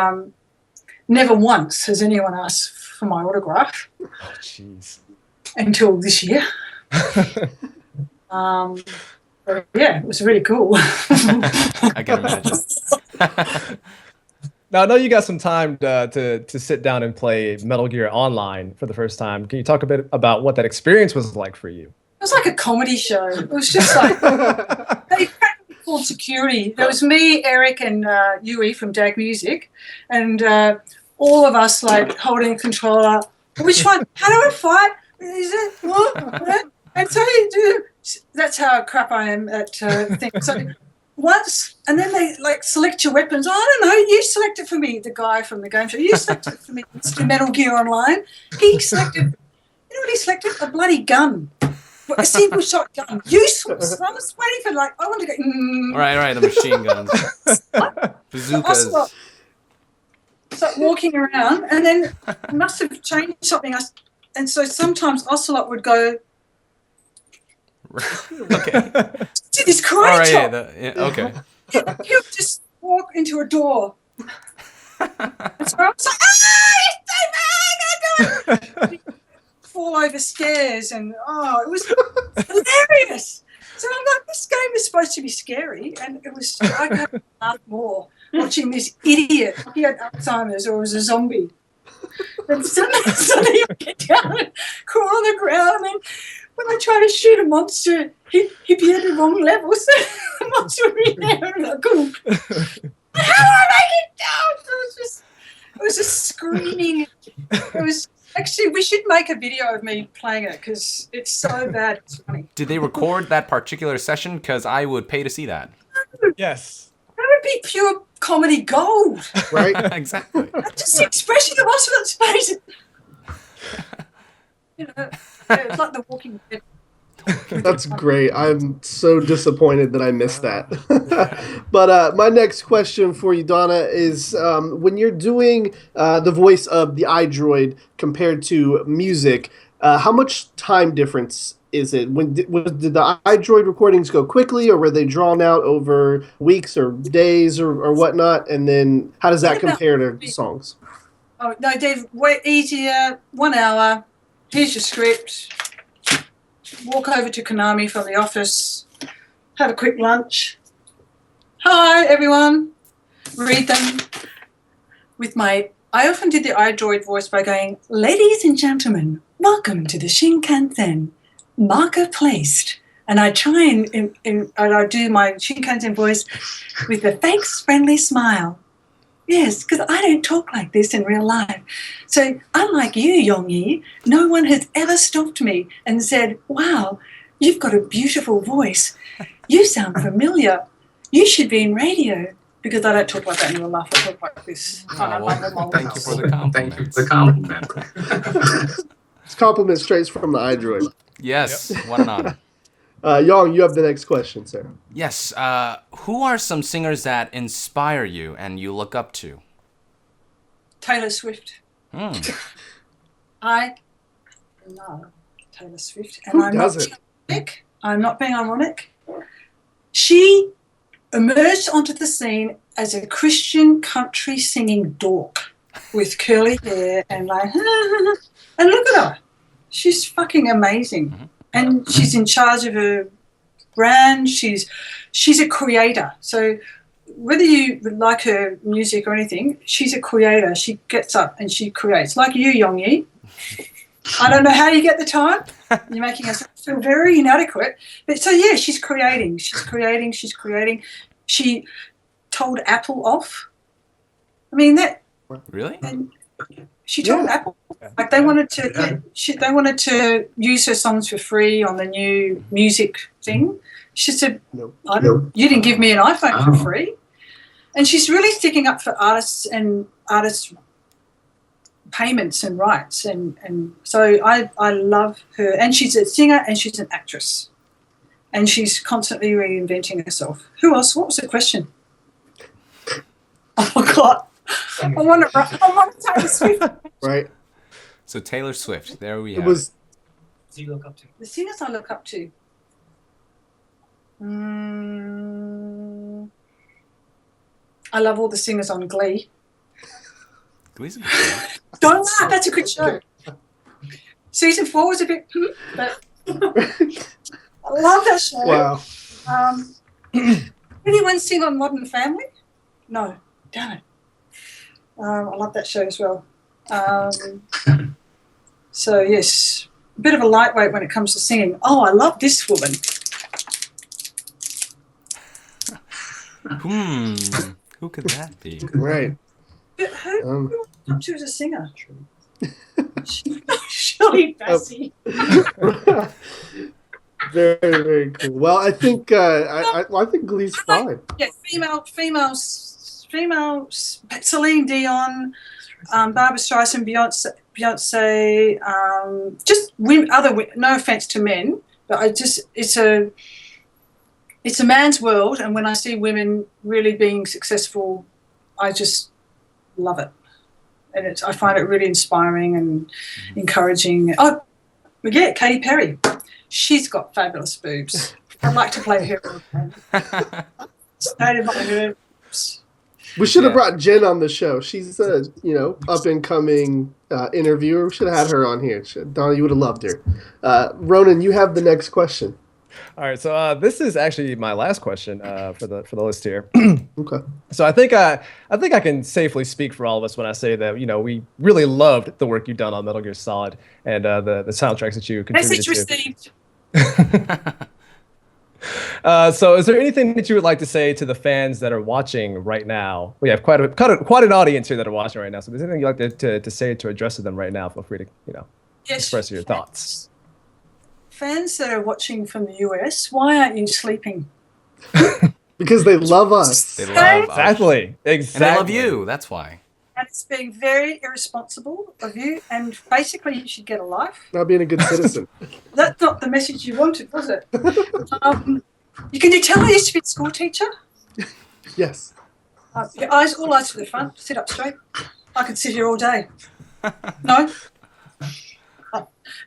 never once has anyone asked for my autograph. Oh, jeez. Until this year. But yeah, it was really cool. I can imagine. Now I know you got some time to sit down and play Metal Gear Online for the first time. Can you talk a bit about what that experience was like for you? It was like a comedy show. It was just like they practically called security. There was me, Eric, and Yui from Dag Music, and all of us holding a controller. Which one? How do I fight? Is it what? And so you do. That's how crap I am at things. So once, and then they select your weapons. Oh, I don't know. You select it for me. The guy from the game show. You select it for me. It's the Metal Gear Online. He selected. You know what he selected? A bloody gun. A single shot gun. Useless. I was waiting for I want to go. Right. The machine guns, bazookas. Start walking around, and then must have changed something. And so sometimes Ocelot would go. Okay. Do this karate chop. Okay. He would just walk into a door. And so I was like, fall over stairs, and it was hilarious. So I'm like, this game is supposed to be scary, and it was. I could laugh more watching this idiot. He had Alzheimer's or was a zombie. And suddenly you get down and crawl on the ground, and then when I try to shoot a monster, he'd be at the wrong level, so the monster would be there, and I'd go, how do I make it down? It was just screaming. It was actually, we should make a video of me playing it because it's so bad. It's funny. Did they record that particular session? Because I would pay to see that. Yes. That would be pure comedy gold. Right? Exactly. Just the expression of Ocelot's face. It's like The Walking Dead. That's great. I'm so disappointed that I missed that. But my next question for you, Donna, is when you're doing the voice of the iDroid compared to music, how much time difference is it? Did the iDroid recordings go quickly, or were they drawn out over weeks or days or whatnot? And then how does that compare to songs? Oh, no, Dave, way easier, 1 hour. Here's your script. Walk over to Konami from the office, have a quick lunch. Hi, everyone. Read them with I often did the iDroid voice by going, ladies and gentlemen, welcome to the Shinkansen. Marker placed. And I try and I do my Shinkansen voice with a thanks-friendly smile. Yes, because I don't talk like this in real life. So unlike you, Yongyi, no one has ever stopped me and said, wow, you've got a beautiful voice. You sound familiar. You should be in radio. Because I don't talk like that in real life. I talk like this. Thank you for the compliment. Thank you for the compliment. It's compliments straight from the iDroid. Yes, what an honor. Yang, you have the next question, sir. Yes, who are some singers that inspire you and you look up to? Taylor Swift. I love Taylor Swift. And I'm not being ironic. She emerged onto the scene as a Christian country singing dork with curly hair and like, and look at her. She's fucking amazing. Mm-hmm. And she's in charge of her brand. She's a creator. So whether you like her music or anything, she's a creator. She gets up and she creates. Like you, Yongyi. I don't know how you get the time. You're making us feel very inadequate. But so, yeah, she's creating. She's creating. She told Apple off. I mean, that... Really? And she told Apple. Like they wanted to use her songs for free on the new music thing. She said, "You didn't give me an iPhone for free." And she's really sticking up for artists and artists' payments and rights. And so I love her. And she's a singer and she's an actress. And she's constantly reinventing herself. Who else? What was the question? Oh God, I want to Taylor Swift. Right. So Taylor Swift, there we have it. Who you look up to? The singers I look up to. I love all the singers on Glee. Glee's a good show. Don't laugh, that's a good show. Season 4 was a bit, but I love that show. Wow. Anyone sing on Modern Family? No, damn it. I love that show as well. So, yes, a bit of a lightweight when it comes to singing. Oh, I love this woman. Who could that be? Right. Who she was a singer? Shirley Bassey. Very, very cool. Well, I think I think Glee's fine. Yeah, female, Celine Dion, Barbra Streisand, Beyonce, just women, no offense to men, but it's a man's world, and when I see women really being successful, I just love it. And I find it really inspiring and encouraging. Oh, yeah, Katy Perry. She's got fabulous boobs. I'd like to play her. We should have brought Jen on the show. She's a up and coming interviewer. We should have had her on here. Donna, you would have loved her. Ronan, you have the next question. All right, so this is actually my last question for the list here. Okay. So I think I can safely speak for all of us when I say that we really loved the work you've done on Metal Gear Solid and the soundtracks that you contributed to. Message received. So is there anything that you would like to say to the fans that are watching right now? We have quite an audience here that are watching right now. So if there's anything you'd like to say to address to them right now, feel free to express your thoughts. Fans that are watching from the US, why aren't you sleeping? Because they love us. They love Exactly. And they love you. That's why. And it's being very irresponsible of you, and basically you should get a life. Not being a good citizen. That's not the message you wanted, was it? Can you tell I used to be a school teacher? Yes. Your eyes, all eyes to the front. Sit up straight. I could sit here all day. No?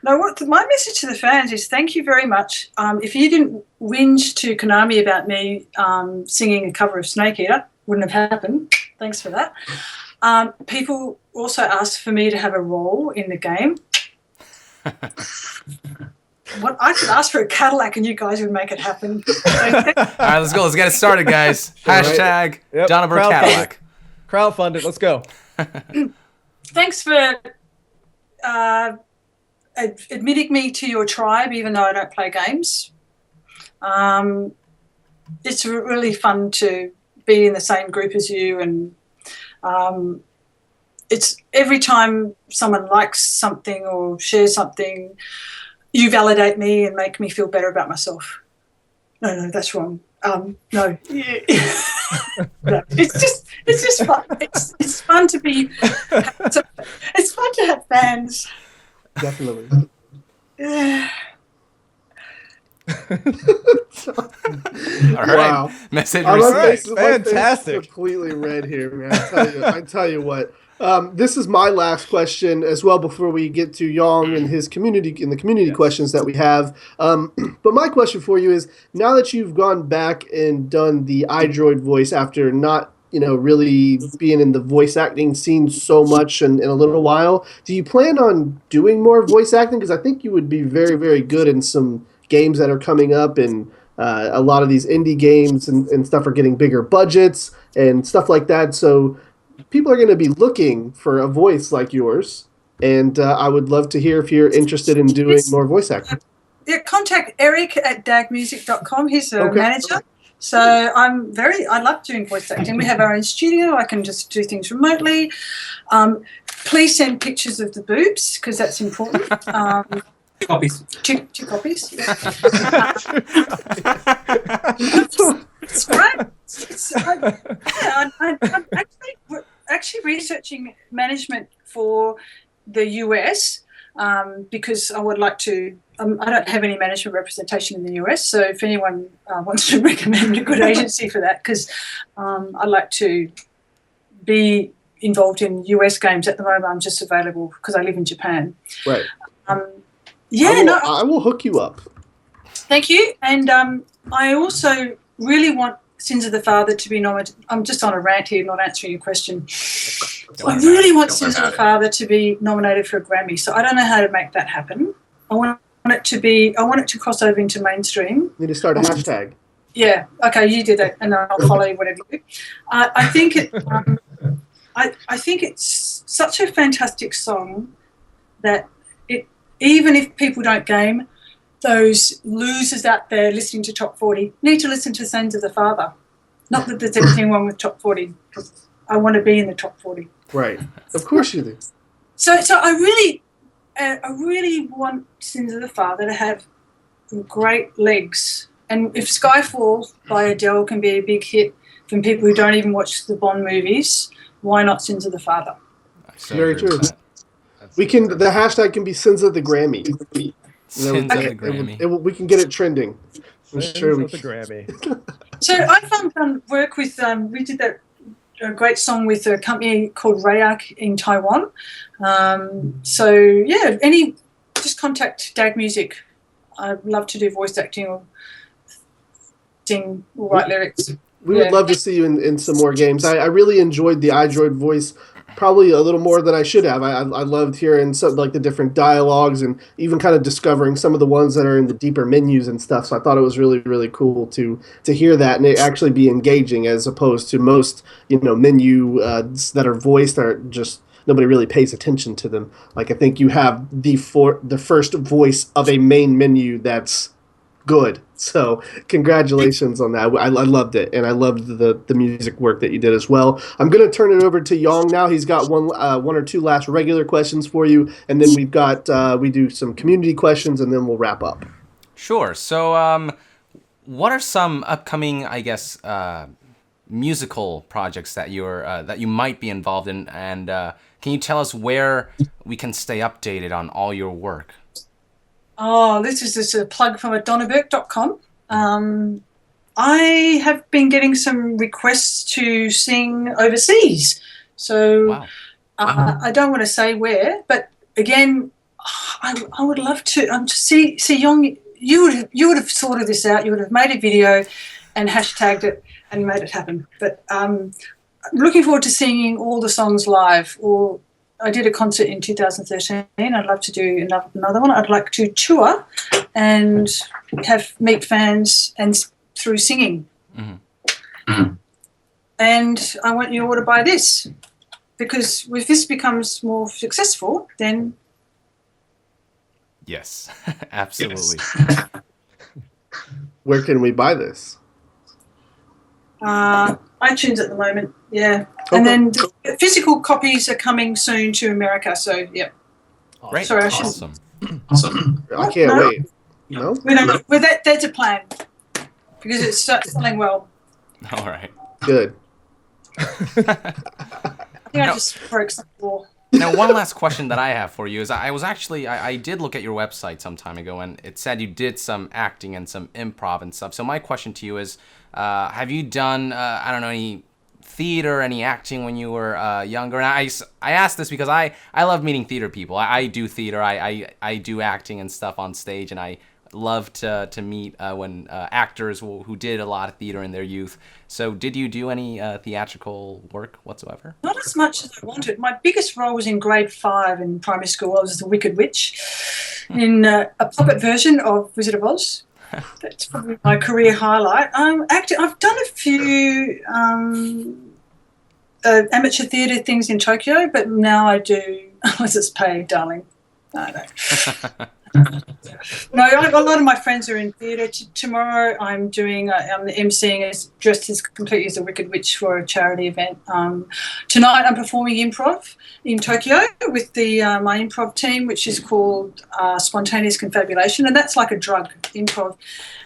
No, my message to the fans is thank you very much. If you didn't whinge to Konami about me singing a cover of Snake Eater, wouldn't have happened. Thanks for that. People also asked for me to have a role in the game. What I could ask for a Cadillac and you guys would make it happen. All right, let's go. Let's get it started, guys. Hashtag Yep. Donna Burke Cadillac. Crowdfund it. Let's go. Thanks for admitting me to your tribe, even though I don't play games. It's really fun to be in the same group as you, and it's every time someone likes something or shares something, you validate me and make me feel better about myself. No, that's wrong. No. No, it's just fun. It's fun to be. It's fun to have fans. Definitely. All right. Wow. Message My received. face is Fantastic. completely red here, man. I tell you what. This is my last question as well before we get to Yong and his community questions that we have. But my question for you is, now that you've gone back and done the iDroid voice after not really being in the voice acting scene so much in a little while, do you plan on doing more voice acting? Because I think you would be very, very good in some games that are coming up, and a lot of these indie games and stuff are getting bigger budgets and stuff like that. So people are going to be looking for a voice like yours, and I would love to hear if you're interested in doing more voice acting. Yeah, contact Eric at dagmusic.com. He's the manager. So I love doing voice acting. We have our own studio. I can just do things remotely. Please send pictures of the boobs because that's important. Copies. Two copies. It's great. I'm actually researching management for the US because I would like to. I don't have any management representation in the US, so if anyone wants to recommend a good agency for that, because I'd like to be involved in US games. At the moment, I'm just available because I live in Japan. Right. I will hook you up. Thank you. And I also really want Sins of the Father to be nominated. I'm just on a rant here, not answering your question. I really want Sins of the Father to be nominated for a Grammy. So I don't know how to make that happen. I want it to cross over into mainstream. You need to start a hashtag. Yeah. Okay, you did that, and I'll follow you whatever you do. I think it's such a fantastic song that even if people don't game, those losers out there listening to Top 40 need to listen to Sons of the Father. Not that there's anything wrong with Top 40, because I want to be in the Top 40. Right. Of course you do. So I really want Sins of the Father to have great legs. And if Skyfall by Adele can be a big hit from people who don't even watch the Bond movies, why not Sins of the Father? Very true. The hashtag can be Sins of the Grammy. Sins of the Grammy. We can get it trending. Sure we can. The Grammy. So I found work with we did a great song with a company called Rayak in Taiwan. Just contact Dag Music. I'd love to do voice acting or sing or write lyrics. We would love to see you in some more games. I really enjoyed the iDroid voice, probably a little more than I should have. I loved hearing some like the different dialogues and even kind of discovering some of the ones that are in the deeper menus and stuff. So I thought it was really, really cool to hear that and it actually be engaging as opposed to most menu that are voiced are just nobody really pays attention to them. Like I think you have the first voice of a main menu that's good. So congratulations on that. I loved it, and I loved the music work that you did as well. I'm going to turn it over to Yong now. He's got one or two last regular questions for you, and then we do some community questions, and then we'll wrap up. Sure. So what are some upcoming, musical projects that you might be involved in, and can you tell us where we can stay updated on all your work? Oh, this is just a plug from donnaburke.com. I have been getting some requests to sing overseas. So Wow. I don't want to say where, but again, I would love to see Young. You would have sorted this out. You would have made a video and hashtagged it and made it happen. But I'm looking forward to singing all the songs live. Or I did a concert in 2013. I'd love to do another one. I'd like to tour and meet fans and through singing. Mm-hmm. And I want you all to buy this, because if this becomes more successful, then yes, absolutely. Yes. Where can we buy this? iTunes at the moment, yeah. Okay. And then the physical copies are coming soon to America, so yeah. Great. Sorry, I shouldn't. Awesome. I can't No. wait. No? We don't. Well, that's a plan, because it's selling well. All right. Good. I think I just broke some more. Now, one last question that I have for you is I did look at your website some time ago, and it said you did some acting and some improv and stuff. So my question to you is, have you done, any theater, any acting when you were younger? And I asked this because I love meeting theater people. I do theater. I do acting and stuff on stage, and I love to meet when actors who did a lot of theater in their youth. So did you do any theatrical work whatsoever? Not as much as I wanted. My biggest role was in grade 5 in primary school. I was the Wicked Witch in a puppet version of Wizard of Oz. That's probably my career highlight. I've done a few amateur theatre things in Tokyo, but now I do, unless it's paid, darling. No. No, a lot of my friends are in theatre. Tomorrow I'm emceeing dressed as completely as a Wicked Witch for a charity event. Tonight I'm performing improv in Tokyo with my improv team, which is called Spontaneous Confabulation, and that's like a drug, improv.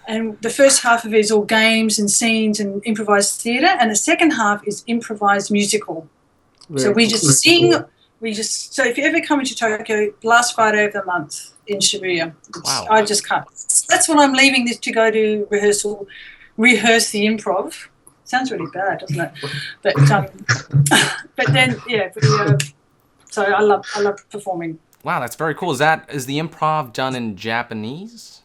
And the first half of it is all games and scenes and improvised theatre, and the second half is improvised musical. So we just sing. Cool. So if you ever come into Tokyo, last Friday of the month in Shibuya, wow. I just can't. That's when I'm leaving this to go to rehearse the improv. Sounds really bad, doesn't it? But then, yeah. So I love performing. Wow, that's very cool. Is the improv done in Japanese?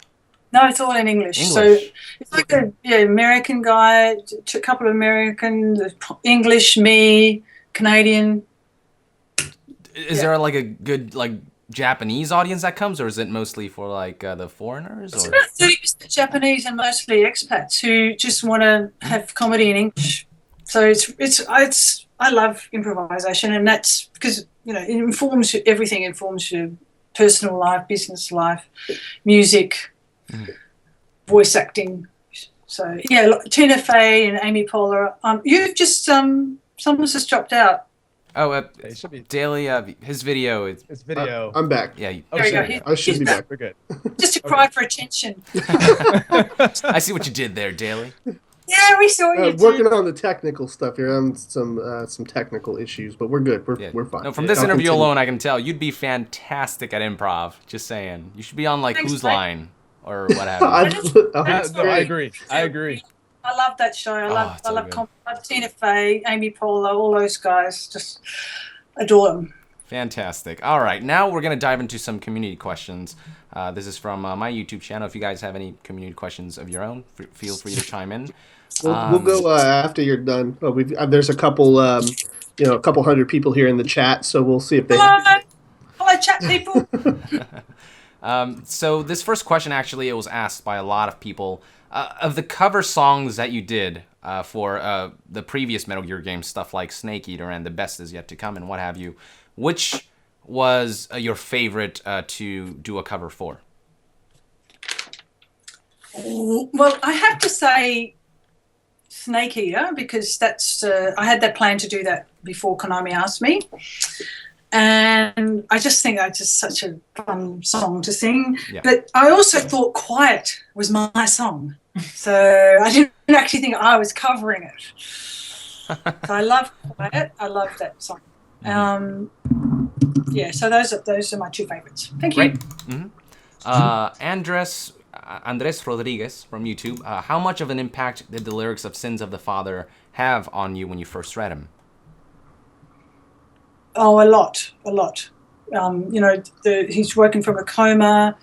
No, it's all in English. So it's like American guy, a couple of American, English, me, Canadian. Is there like a good Japanese audience that comes, or is it mostly for the foreigners? It's about 30% Japanese and mostly expats who just want to have comedy in English. So I love improvisation, and that's because it informs you, everything informs your personal life, business life, music, voice acting. So yeah, Tina Fey and Amy Poehler. You've just someone's just dropped out. Oh, it should be Daly, his video. His video. I'm back. Yeah. There we go. I should be back. We're good. Just to cry for attention. I see what you did there, Daly. Yeah, we saw you. Working on the technical stuff here. On some technical issues, but we're good. We're fine. No, from this interview alone, I can tell you'd be fantastic at improv. Just saying, you should be on Thanks, Who's mate. Line or what have you. I agree. I love that show. I love Tina Fey, Amy Poehler, all those guys. Just adore them. Fantastic. All right, now we're going to dive into some community questions. This is from my YouTube channel. If you guys have any community questions of your own, feel free to chime in. We'll go after you're done. There's a couple, a couple hundred people here in the chat, so we'll see if they. Hello, chat people. So this first question, actually, it was asked by a lot of people. Of the cover songs that you did for the previous Metal Gear games, stuff like Snake Eater and The Best Is Yet to Come and what have you, which was your favorite to do a cover for? Well, I have to say Snake Eater, because that's I had that plan to do that before Konami asked me. And I just think that's just such a fun song to sing. Yeah. But I also thought Quiet was my song. So I didn't actually think I was covering it. So I love Quiet. I love that song. Yeah, so those are my two favorites. Thank you. Great. Andres Rodriguez from YouTube. How much of an impact did the lyrics of Sins of the Father have on you when you first read them? Oh, a lot. He's working from a coma,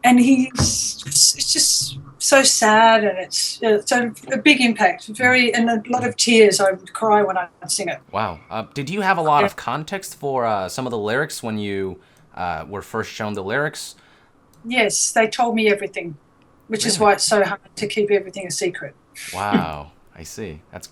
and it's just so sad, and it's a big impact. And a lot of tears. I would cry when I sing it. Wow. Did you have a lot of context for some of the lyrics when you were first shown the lyrics? Yes, they told me everything, which is why it's so hard to keep everything a secret. Wow, I see. That's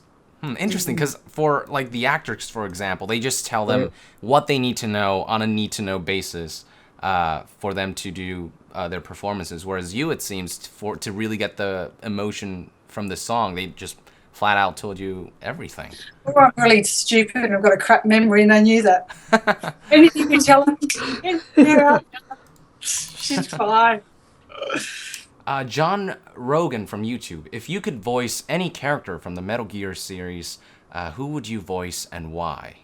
interesting, because for like the actors, for example, they just tell them what they need to know on a need-to-know basis for them to do their performances. Whereas you, it seems, to really get the emotion from the song, they just flat out told you everything. Well, I'm really stupid and I've got a crap memory, and I knew that. Anything you tell them, she's fine. John Rhogan from YouTube. If you could voice any character from the Metal Gear series, who would you voice and why?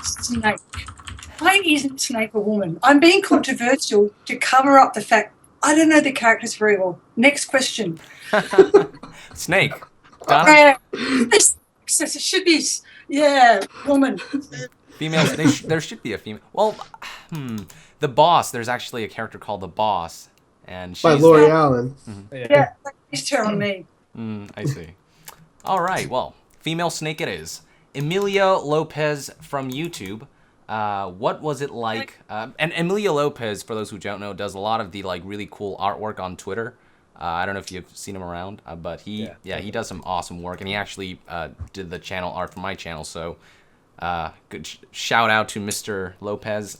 Snake. Why isn't Snake a woman? I'm being controversial to cover up the fact I don't know the characters very well. Next question. Snake. Donna? It should be, woman. Female. There should be a female. Well, the boss. There's actually a character called the boss, and she's by Lori Allen. Yeah, he's telling me. I see. All right. Well, female Snake it is. Emilio Lopez from YouTube. What was it like? And Emilio Lopez, for those who don't know, does a lot of the like really cool artwork on Twitter. I don't know if you've seen him around, but he does some awesome work, and he actually did the channel art for my channel. So good shout out to Mr. Lopez.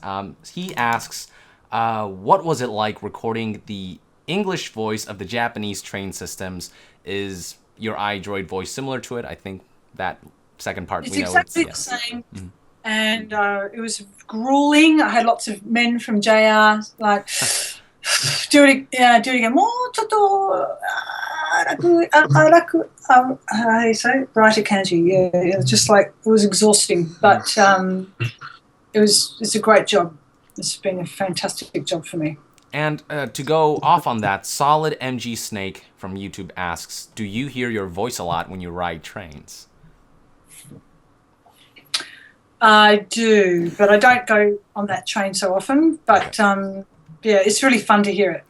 He asks, what was it like recording the English voice of the Japanese train systems? Is your iDroid voice similar to it? I think that second part It's we know. exactly the same. And it was grueling. I had lots of men from JR like do it again. How do you say writer kanji? Yeah, it was just like it was exhausting, but it's a great job. It's been a fantastic job for me. And to go off on that, SolidMGSnake from YouTube asks, do you hear your voice a lot when you ride trains? I do, but I don't go on that train so often. But it's really fun to hear it.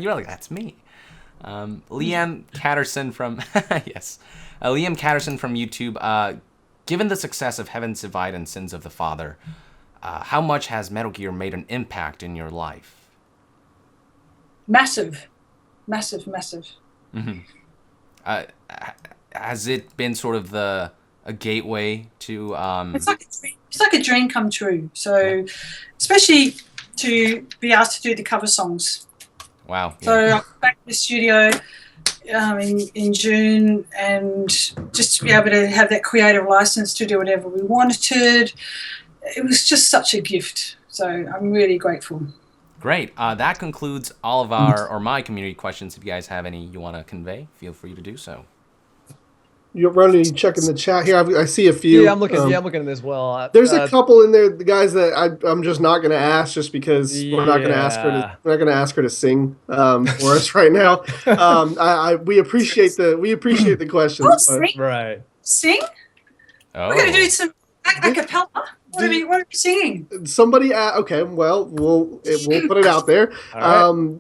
You're like, that's me. Liam Catterson from Liam Catterson from YouTube. Given the success of Heaven's Divide and Sins of the Father, how much has Metal Gear made an impact in your life? Massive. Mm-hmm. Has it been sort of a gateway to? It's like a dream come true. So, especially to be asked to do the cover songs. Wow. Yeah. So I went back to the studio in June, and just to be able to have that creative license to do whatever we wanted, it was just such a gift. So I'm really grateful. Great. That concludes all of my community questions. If you guys have any you want to convey, feel free to do so. You're running, checking the chat here. I see a few. Yeah, I'm looking. I'm looking at this as well. There's a couple in there, the guys that I'm just not going to ask, just because we're not going to ask her to. We're not going to ask her to sing for us right now. We appreciate the questions. Sing? Right. Sing? Oh. We're going to do some a cappella. What are we singing? Somebody. Okay. Well, we'll put it out there. Right.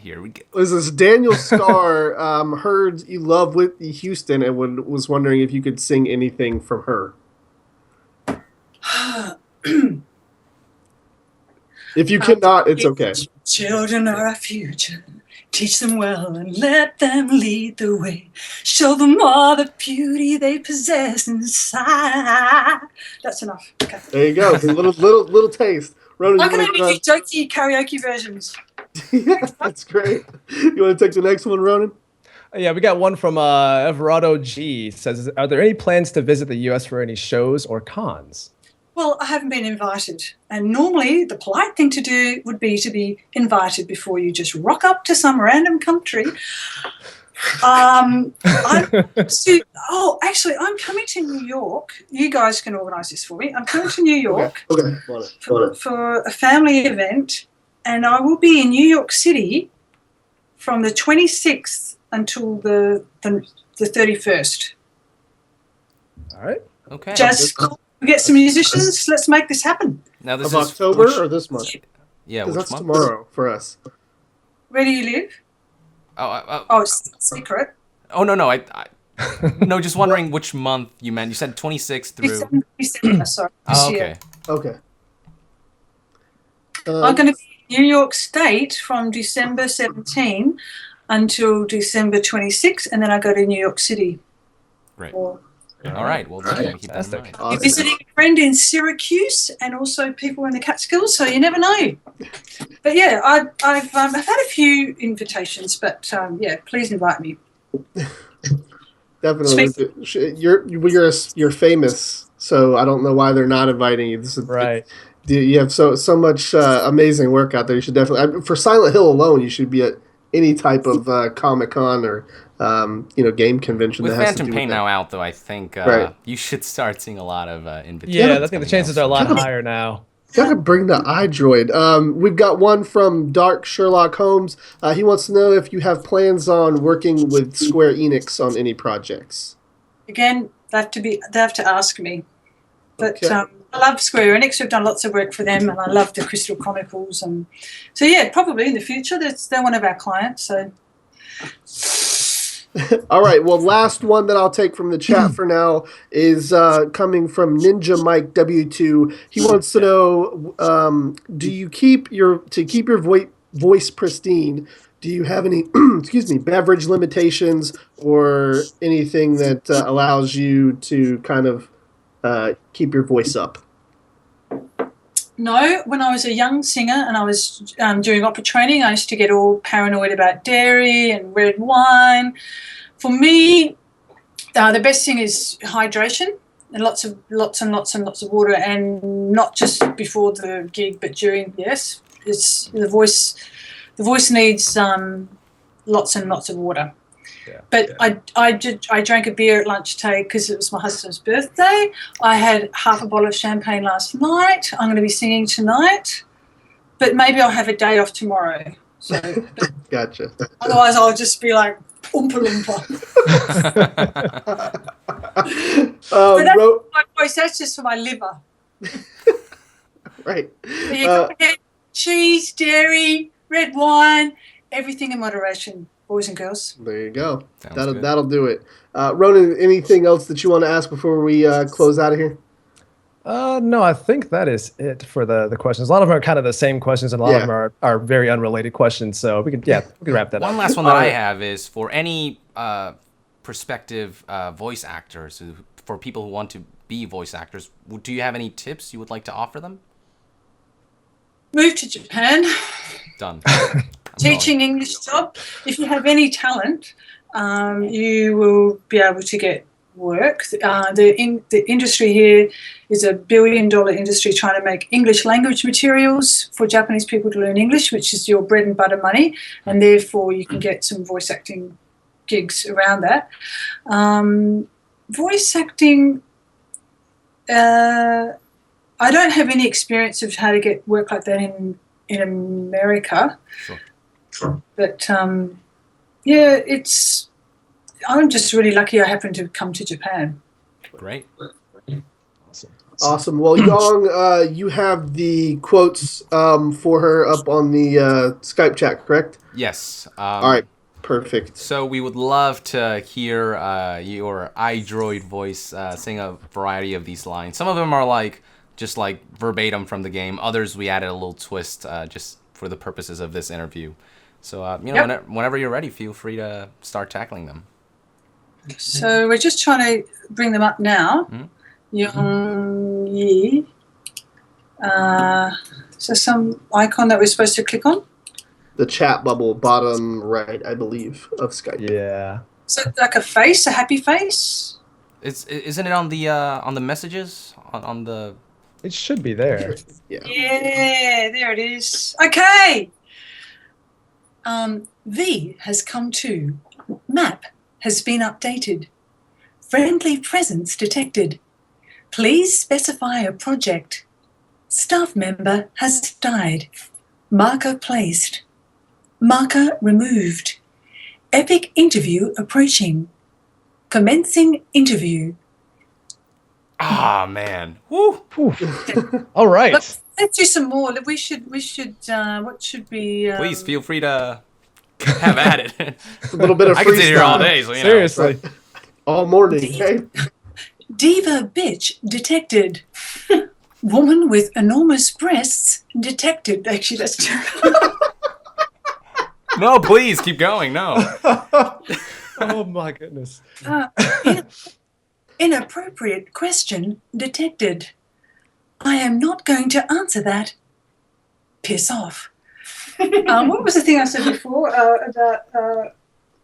Here we go. Was this Daniel Starr heard you love Whitney Houston and was wondering if you could sing anything from her? If you cannot, it's okay. Children are our future. Teach them well and let them lead the way. Show them all the beauty they possess inside. That's enough. Okay. There you go. A little taste. Ronan, I can only do jokey karaoke versions. That's great. You want to take the next one, Ronan? Yeah, we got one from Everardo G. It says, are there any plans to visit the U.S. for any shows or cons? Well, I haven't been invited. And normally the polite thing to do would be to be invited before you just rock up to some random country I'm actually, I'm coming to New York. You guys can organise this for me. I'm coming to New York for a family event, and I will be in New York City from the 26th until the 31st. All right. Okay. Just we get some musicians. Let's make this happen. Now this Of is October or this month? Yeah, Because which that's month? tomorrow for us. Where do you live? Oh, It's secret. oh no, I no, just wondering which month you meant. You said 26 through. December, sorry. This Oh, year. okay. Okay. I'm going to be in New York State from December 17 until December 26, and then I go to New York City. Great. Or All right. Well, definitely keep that in Fantastic. mind. you're visiting a friend in Syracuse, and also people in the Catskills, so you never know. But yeah, I've had a few invitations, but yeah, please invite me. Definitely. You're famous, so I don't know why they're not inviting you. Right. You have so much amazing work out there. You should definitely, for Silent Hill alone, you should be at any type of Comic-Con or game convention. With that has Phantom to do Pain with now that. out, though, I think Right. you should start seeing a lot of invitations. Yeah, I think the coming chances out are a lot soon. higher now. Gotta bring the iDroid. We've got one from Dark Sherlock Holmes. He wants to know if you have plans on working with Square Enix on any projects. Again, they have to ask me. But Okay. I love Square Enix. We've done lots of work for them, and I love the Crystal Chronicles. And so yeah, probably in the future, they're one of our clients. So All right. Well, last one that I'll take from the chat for now is coming from Ninja Mike W2. He wants to know: do you keep your voice pristine? Do you have any beverage limitations or anything that allows you to kind of keep your voice up? no, when I was a young singer and I was doing opera training, I used to get all paranoid about dairy and red wine. For me, the best thing is hydration and lots and lots of water, and not just before the gig, but during. Yes, it's the voice. The voice needs lots and lots of water. Yeah. But I drank a beer at lunch today because it was my husband's birthday. I had half a bottle of champagne last night. I'm going to be singing tonight, but maybe I'll have a day off tomorrow. So Gotcha. otherwise, I'll just be like oompa loompa. But that's my voice. That's just for my liver. Right. But you got to get cheese, dairy, red wine, everything in moderation, boys and girls. There you go. Sounds good. That'll do it. Ronan, anything else that you want to ask before we close out of here? No, I think that is it for the questions. A lot of them are kind of the same questions, and a lot of them are very unrelated questions. So we can wrap that up. One last one that I have is for any prospective voice actors, for people who want to be voice actors. Do you have any tips you would like to offer them? Move to Japan. Done. Teaching English job. If you have any talent, you will be able to get work. The industry here is a $1 billion industry trying to make English language materials for Japanese people to learn English, which is your bread and butter money, and therefore you can get some voice acting gigs around that. Voice acting, I don't have any experience of how to get work like that in America. Sure. But yeah, I'm just really lucky I happened to come to Japan. Great. Awesome. Well, Yong, you have the quotes for her up on the Skype chat, correct? Yes. All right. Perfect. So we would love to hear your iDroid voice sing a variety of these lines. Some of them are just verbatim from the game. Others we added a little twist just for the purposes of this interview. So whenever you're ready, feel free to start tackling them. So we're just trying to bring them up now. Young Yi. Is there some icon that we're supposed to click on? The chat bubble, bottom right, I believe, of Skype. Yeah. Is it like a face, a happy face? Isn't it on the messages on the? It should be there. Yeah. Yeah, there it is. Okay. V has come to. Map has been updated. Friendly presence detected. Please specify a project. Staff member has died. Marker placed. Marker removed. Epic interview approaching. Commencing interview. Ah, man. Woo. All right. Let's do some more. We should. What should be? Please feel free to have at it. A little bit of I could sit here all freestyle. day, so you know. Seriously. All morning, okay? Diva bitch detected. Woman with enormous breasts detected. Actually, that's terrible. No, please keep going. No. Oh my goodness. Inappropriate question detected. I am not going to answer that. Piss off. What was the thing I said before about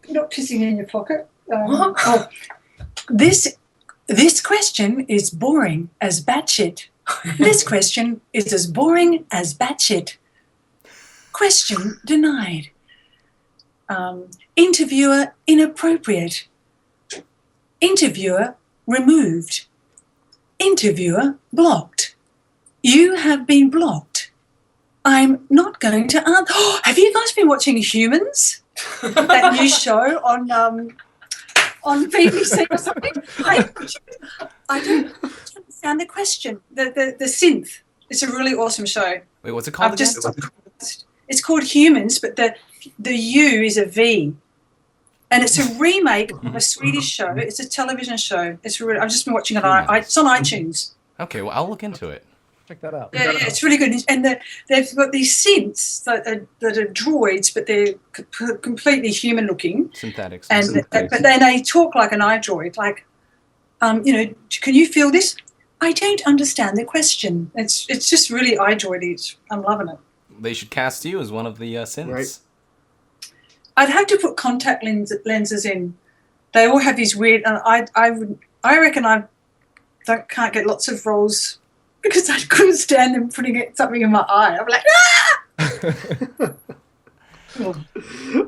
not pissing in your pocket? This question is boring as batshit. This question is as boring as batshit. Question denied. Interviewer inappropriate. Interviewer removed. Interviewer blocked. You have been blocked. I'm not going to answer. Oh, have you guys been watching Humans? That new show on BBC or something? I don't understand the question. The synth. It's a really awesome show. Wait, what's it called again? It's called Humans, but the U is a V. And it's a remake of a Swedish show. It's a television show. It's really, I've just been watching it. It's on iTunes. Okay, well, I'll look into it. Check that out. Yeah, it's really good. And they've got these synths that are droids, but they're completely human looking. Synthetics. But then they talk like an iDroid. Like, can you feel this? I don't understand the question. It's just really iDroidy. I'm loving it. They should cast you as one of the synths. Right. I'd have to put contact lenses in. They all have these weird. And I reckon I can't get lots of roles because I couldn't stand them putting something in my eye. I'm like,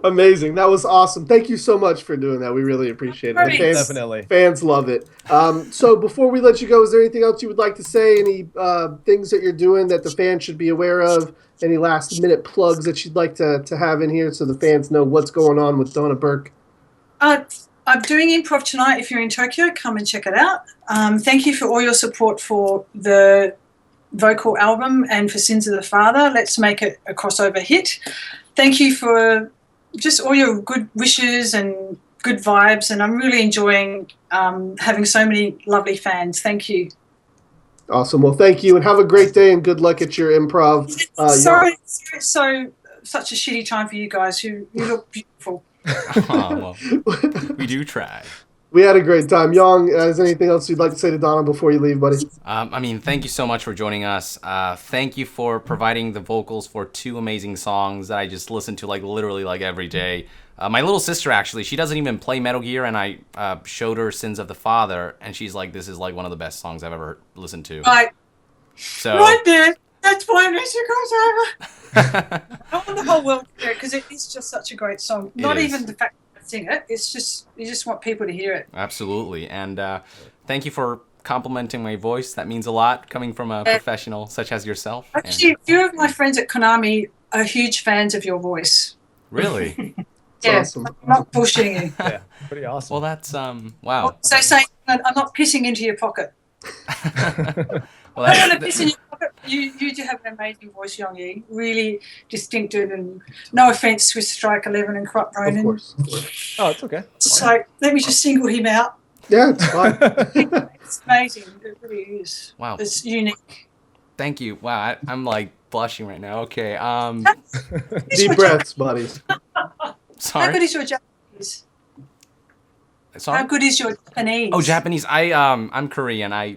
Amazing. That was awesome. Thank you so much for doing that. We really appreciate it. Great. Definitely. Fans love it. So before we let you go, is there anything else you would like to say? Any things that you're doing that the fans should be aware of? Any last minute plugs that you'd like to have in here so the fans know what's going on with Donna Burke? I'm doing improv tonight. If you're in Tokyo, come and check it out. Thank you for all your support for the vocal album and for Sins of the Father. Let's make it a crossover hit. Thank you for just all your good wishes and good vibes. And I'm really enjoying having so many lovely fans. Thank you. Awesome. Well, thank you, and have a great day, and good luck at your improv. Sorry, it's such a shitty time for you guys. You look beautiful. Oh, well, we do try. We had a great time. Yang, is there anything else you'd like to say to Donna before you leave, buddy? Thank you so much for joining us. Thank you for providing the vocals for 2 amazing songs that I just listen to literally every day. My little sister, actually, she doesn't even play Metal Gear, and I showed her Sins of the Father, and she's like, this is one of the best songs I've ever listened to. Right. So, right there. That's why music goes over. I want the whole world to hear it because it is just such a great song. Not even the fact that I sing it. It's just, you just want people to hear it. Absolutely. And thank you for complimenting my voice. That means a lot coming from a professional such as yourself. Actually, a few of my friends at Konami are huge fans of your voice. Really? Yeah, awesome. I'm not bullshitting you. Yeah, pretty awesome. Well, that's, wow. So saying I'm not pissing into your pocket. Well, I don't want to piss in your pocket. You do have an amazing voice, Yongyi. Really distinctive, and no offense with Strike 11 and Crop Ronan. Of course. Oh, it's okay. It's like, let me just single him out. Yeah, it's fine. It's amazing. It really is. Wow. It's unique. Thank you. Wow, I'm blushing right now. Okay. Deep breaths, buddy. Sorry. How good is your Japanese? Sorry. How good is your Japanese? Oh, Japanese. I'm Korean.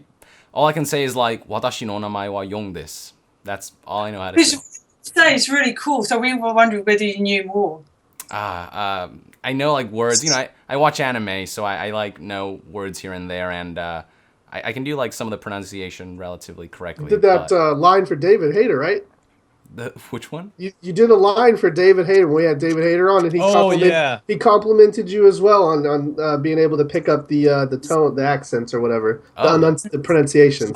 All I can say is watashi no namae wa Yong desu. That's all I know how to say. Today is really cool. So we were wondering whether you knew more. I know words. I watch anime, so I know words here and there, and I can do some of the pronunciation relatively correctly. You did that line for David Hayter, right? Which one? You did a line for David Hayter when we had David Hayter on, and he complimented you as well on being able to pick up the tone, the accents or whatever, the pronunciations.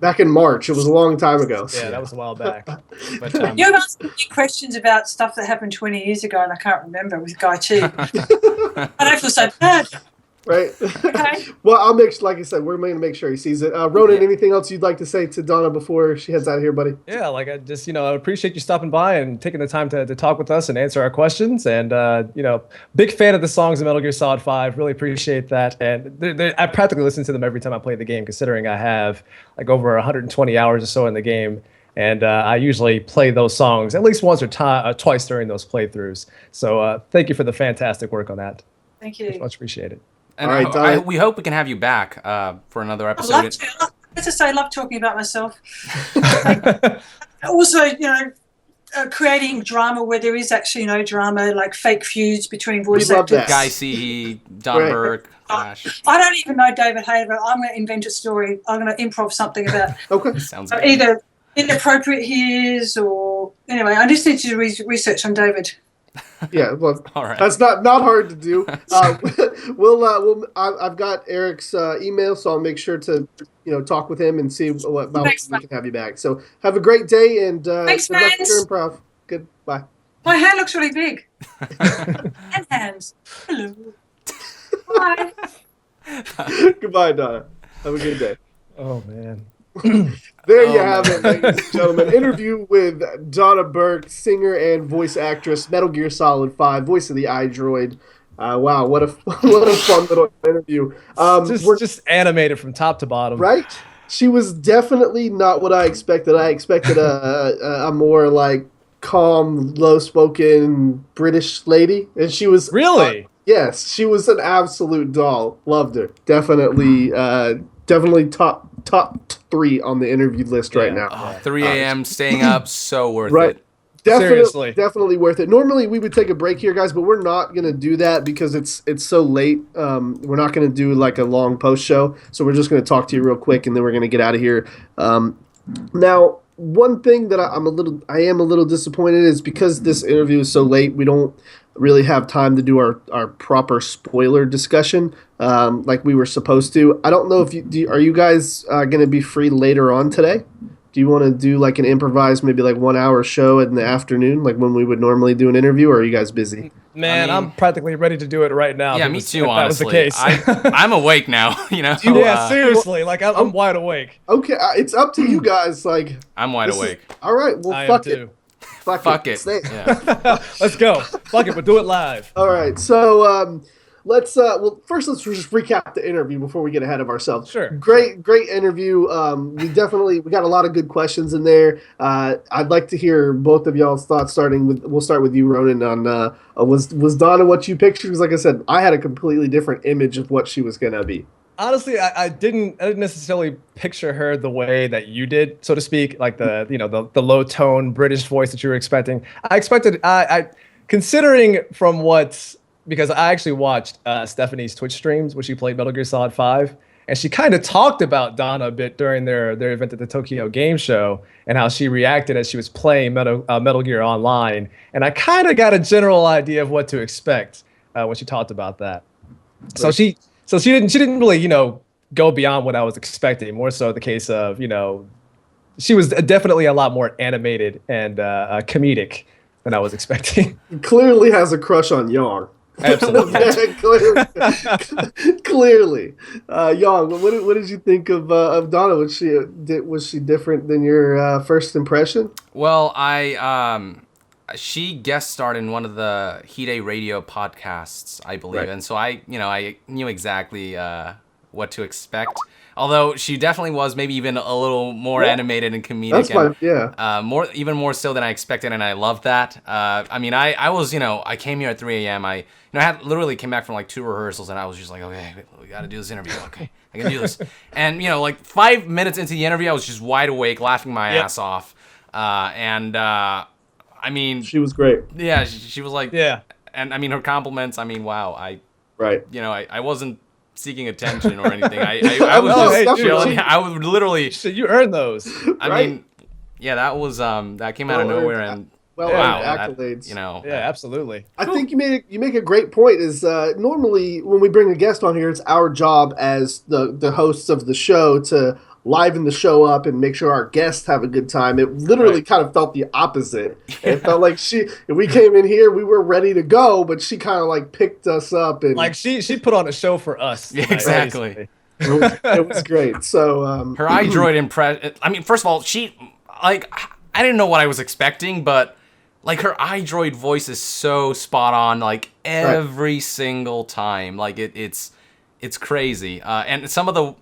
Back in March, it was a long time ago. Yeah, that was a while back. But You've asked me questions about stuff that happened 20 years ago, and I can't remember with Guy T. I feel so bad. Right. Okay. Well, I'll like I said, we're going to make sure he sees it. Rhogan, anything else you'd like to say to Donna before she heads out of here, buddy? Yeah, like I just, I appreciate you stopping by and taking the time to talk with us and answer our questions. And, big fan of the songs in Metal Gear Solid 5. Really appreciate that. And I practically listen to them every time I play the game, considering I have like over 120 hours or so in the game. And I usually play those songs at least once or twice during those playthroughs. So thank you for the fantastic work on that. Thank you. Much appreciated. And all right, we hope we can have you back for another episode. I'd love to. As I say, I love talking about myself. Also, creating drama where there is actually no drama, like fake feuds between voice actors. Guy Cihi, Donna Burke. I don't even know David Hayter, but I'm going to invent a story. I'm going to improv something about Sounds good. either inappropriate hears or... Anyway, I just need to do research on David. Yeah, well, All right. That's not hard to do. I've got Eric's email, so I'll make sure to talk with him and see what we can have you back. So have a great day and thanks, good luck with friends. your improv. Goodbye. My hair looks really big. And hands. Hello. Bye. Goodbye, Donna. Have a good day. Oh, man. There you have it, ladies and gentlemen. Interview with Donna Burke, singer and voice actress, Metal Gear Solid 5, voice of the iDroid. Wow, what a fun little interview. Just animated from top to bottom. Right? She was definitely not what I expected. I expected a more like calm, low-spoken British lady, and she was Really? Yes, she was an absolute doll. Loved her. Definitely top 3 on the interview list right now. 3 a.m. staying up, so worth it. Seriously. Definitely worth it. Normally we would take a break here, guys, but we're not gonna do that because it's so late. We're not gonna do like a long post show, so we're just gonna talk to you real quick and then we're gonna get out of here. Now, one thing that I am a little disappointed is because this interview is so late, we don't really have time to do our proper spoiler discussion like we were supposed to. I don't know if are you guys going to be free later on today? Do you want to do like an improvised, maybe like 1 hour show in the afternoon, like when we would normally do an interview, or are you guys busy? Man, I'm practically ready to do it right now. Yeah, me too, honestly. That was the case. I'm awake now, Yeah, seriously. Like, I'm wide awake. Okay, it's up to you guys. Like, I'm wide awake. All right, well, fuck it. Fuck it. Yeah. Let's go. Fuck it, but do it live. All right, so let's first let's just recap the interview before we get ahead of ourselves. Sure. Great interview. We got a lot of good questions in there. I'd like to hear both of y'all's thoughts. We'll start with you, Rhogan. On was Donna what you pictured? Because like I said, I had a completely different image of what she was gonna be. Honestly, I didn't necessarily picture her the way that you did, so to speak, like the low tone British voice that you were expecting. I expected, considering from because I actually watched Stefanie's Twitch streams when she played Metal Gear Solid 5, and she kind of talked about Donna a bit during their event at the Tokyo Game Show and how she reacted as she was playing Metal Gear Online, and I kind of got a general idea of what to expect when she talked about that. So she didn't really, go beyond what I was expecting. More so the case of, she was definitely a lot more animated and comedic than I was expecting. Clearly has a crush on Yang. Absolutely. Clearly. Yang, what did you think of Donna? Was she different than your first impression? Well, she guest starred in one of the Hideo Radio podcasts, I believe, right. And so I knew exactly what to expect. Although she definitely was maybe even a little more animated and comedic. That's fine, yeah. Even more so than I expected, and I loved that. I was, I came here at 3 a.m. I had literally came back from like 2 rehearsals, and I was just like, okay, we got to do this interview. Okay, I can do this. And like 5 minutes into the interview, I was just wide awake, laughing my ass off. She was great. Yeah, she was like, yeah. And her compliments. Wow. I wasn't seeking attention or anything. I was just chilling. I would literally. You earned those. Yeah, that was that came out of Well-earned- nowhere, and well-earned wow, accolades. that, Yeah, absolutely. I think you make a great point. Is normally when we bring a guest on here, it's our job as the hosts of the show to liven the show up and make sure our guests have a good time. It literally kind of felt the opposite. Yeah. It felt like if we came in here, we were ready to go, but she kind of like picked us up and like she put on a show for us. Yeah, exactly. It was great. So her iDroid impression. I mean, first of all, I didn't know what I was expecting, but like her iDroid voice is so spot on, like every single time. Like it's crazy. And some of the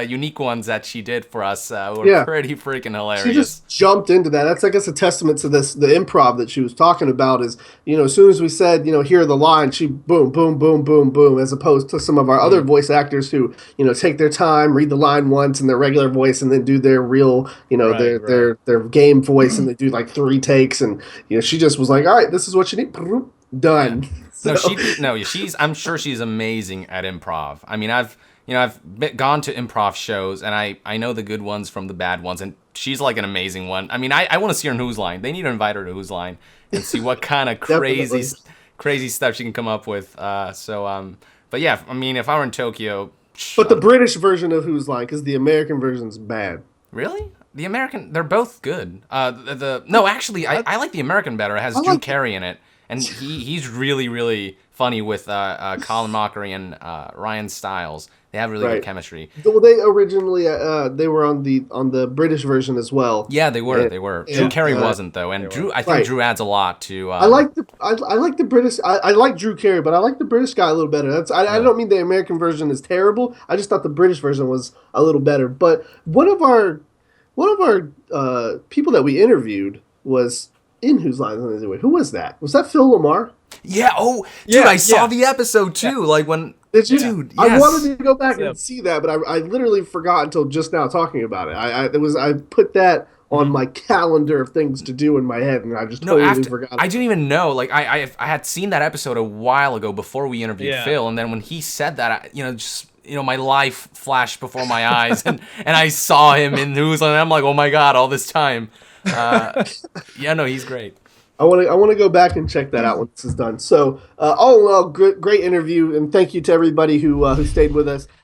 unique ones that she did for us were pretty freaking hilarious. She just jumped into that. That's, I guess, a testament to the improv that she was talking about is, as soon as we said, here are the lines, she boom, boom, boom, boom, boom, as opposed to some of our other voice actors who, take their time, read the line once in their regular voice and then do their real, their game voice and they do like 3 takes. And, she just was like, all right, this is what you need. Done. Yeah. So. I'm sure she's amazing at improv. I mean, I've gone to improv shows, and I know the good ones from the bad ones, and she's like an amazing one. I mean, I want to see her in Who's Line. They need to invite her to Who's Line and see what kind of crazy stuff she can come up with. But yeah, I mean, if I were in Tokyo... But the British version of Who's Line, because the American version's bad. Really? The American... They're both good. No, actually, I like the American better. It has Drew Carey in it, and he's really, really funny with Colin Mockery and Ryan Stiles. They have really good chemistry. Well, they originally they were on the British version as well. Yeah, they were. Drew Carey wasn't though, and Drew. I think Drew adds a lot to. I like the British. I like Drew Carey, but I like the British guy a little better. I don't mean the American version is terrible. I just thought the British version was a little better. But one of our people that we interviewed was in Whose Line Is It? Who was that? Was that Phil Lamar? Yeah. Oh, dude, I saw the episode too. Yeah. Like when. Did you? Dude, yes. I wanted to go back and see that, but I literally forgot until just now talking about it. I put that on my calendar of things to do in my head, and I just totally forgot. I didn't even know. Like I had seen that episode a while ago before we interviewed Phil, and then when he said that, my life flashed before my eyes, and I saw him in Who's Line, and I'm like, oh my god, all this time. He's great. I want to go back and check that out when this is done. So all in all, great interview, and thank you to everybody who stayed with us.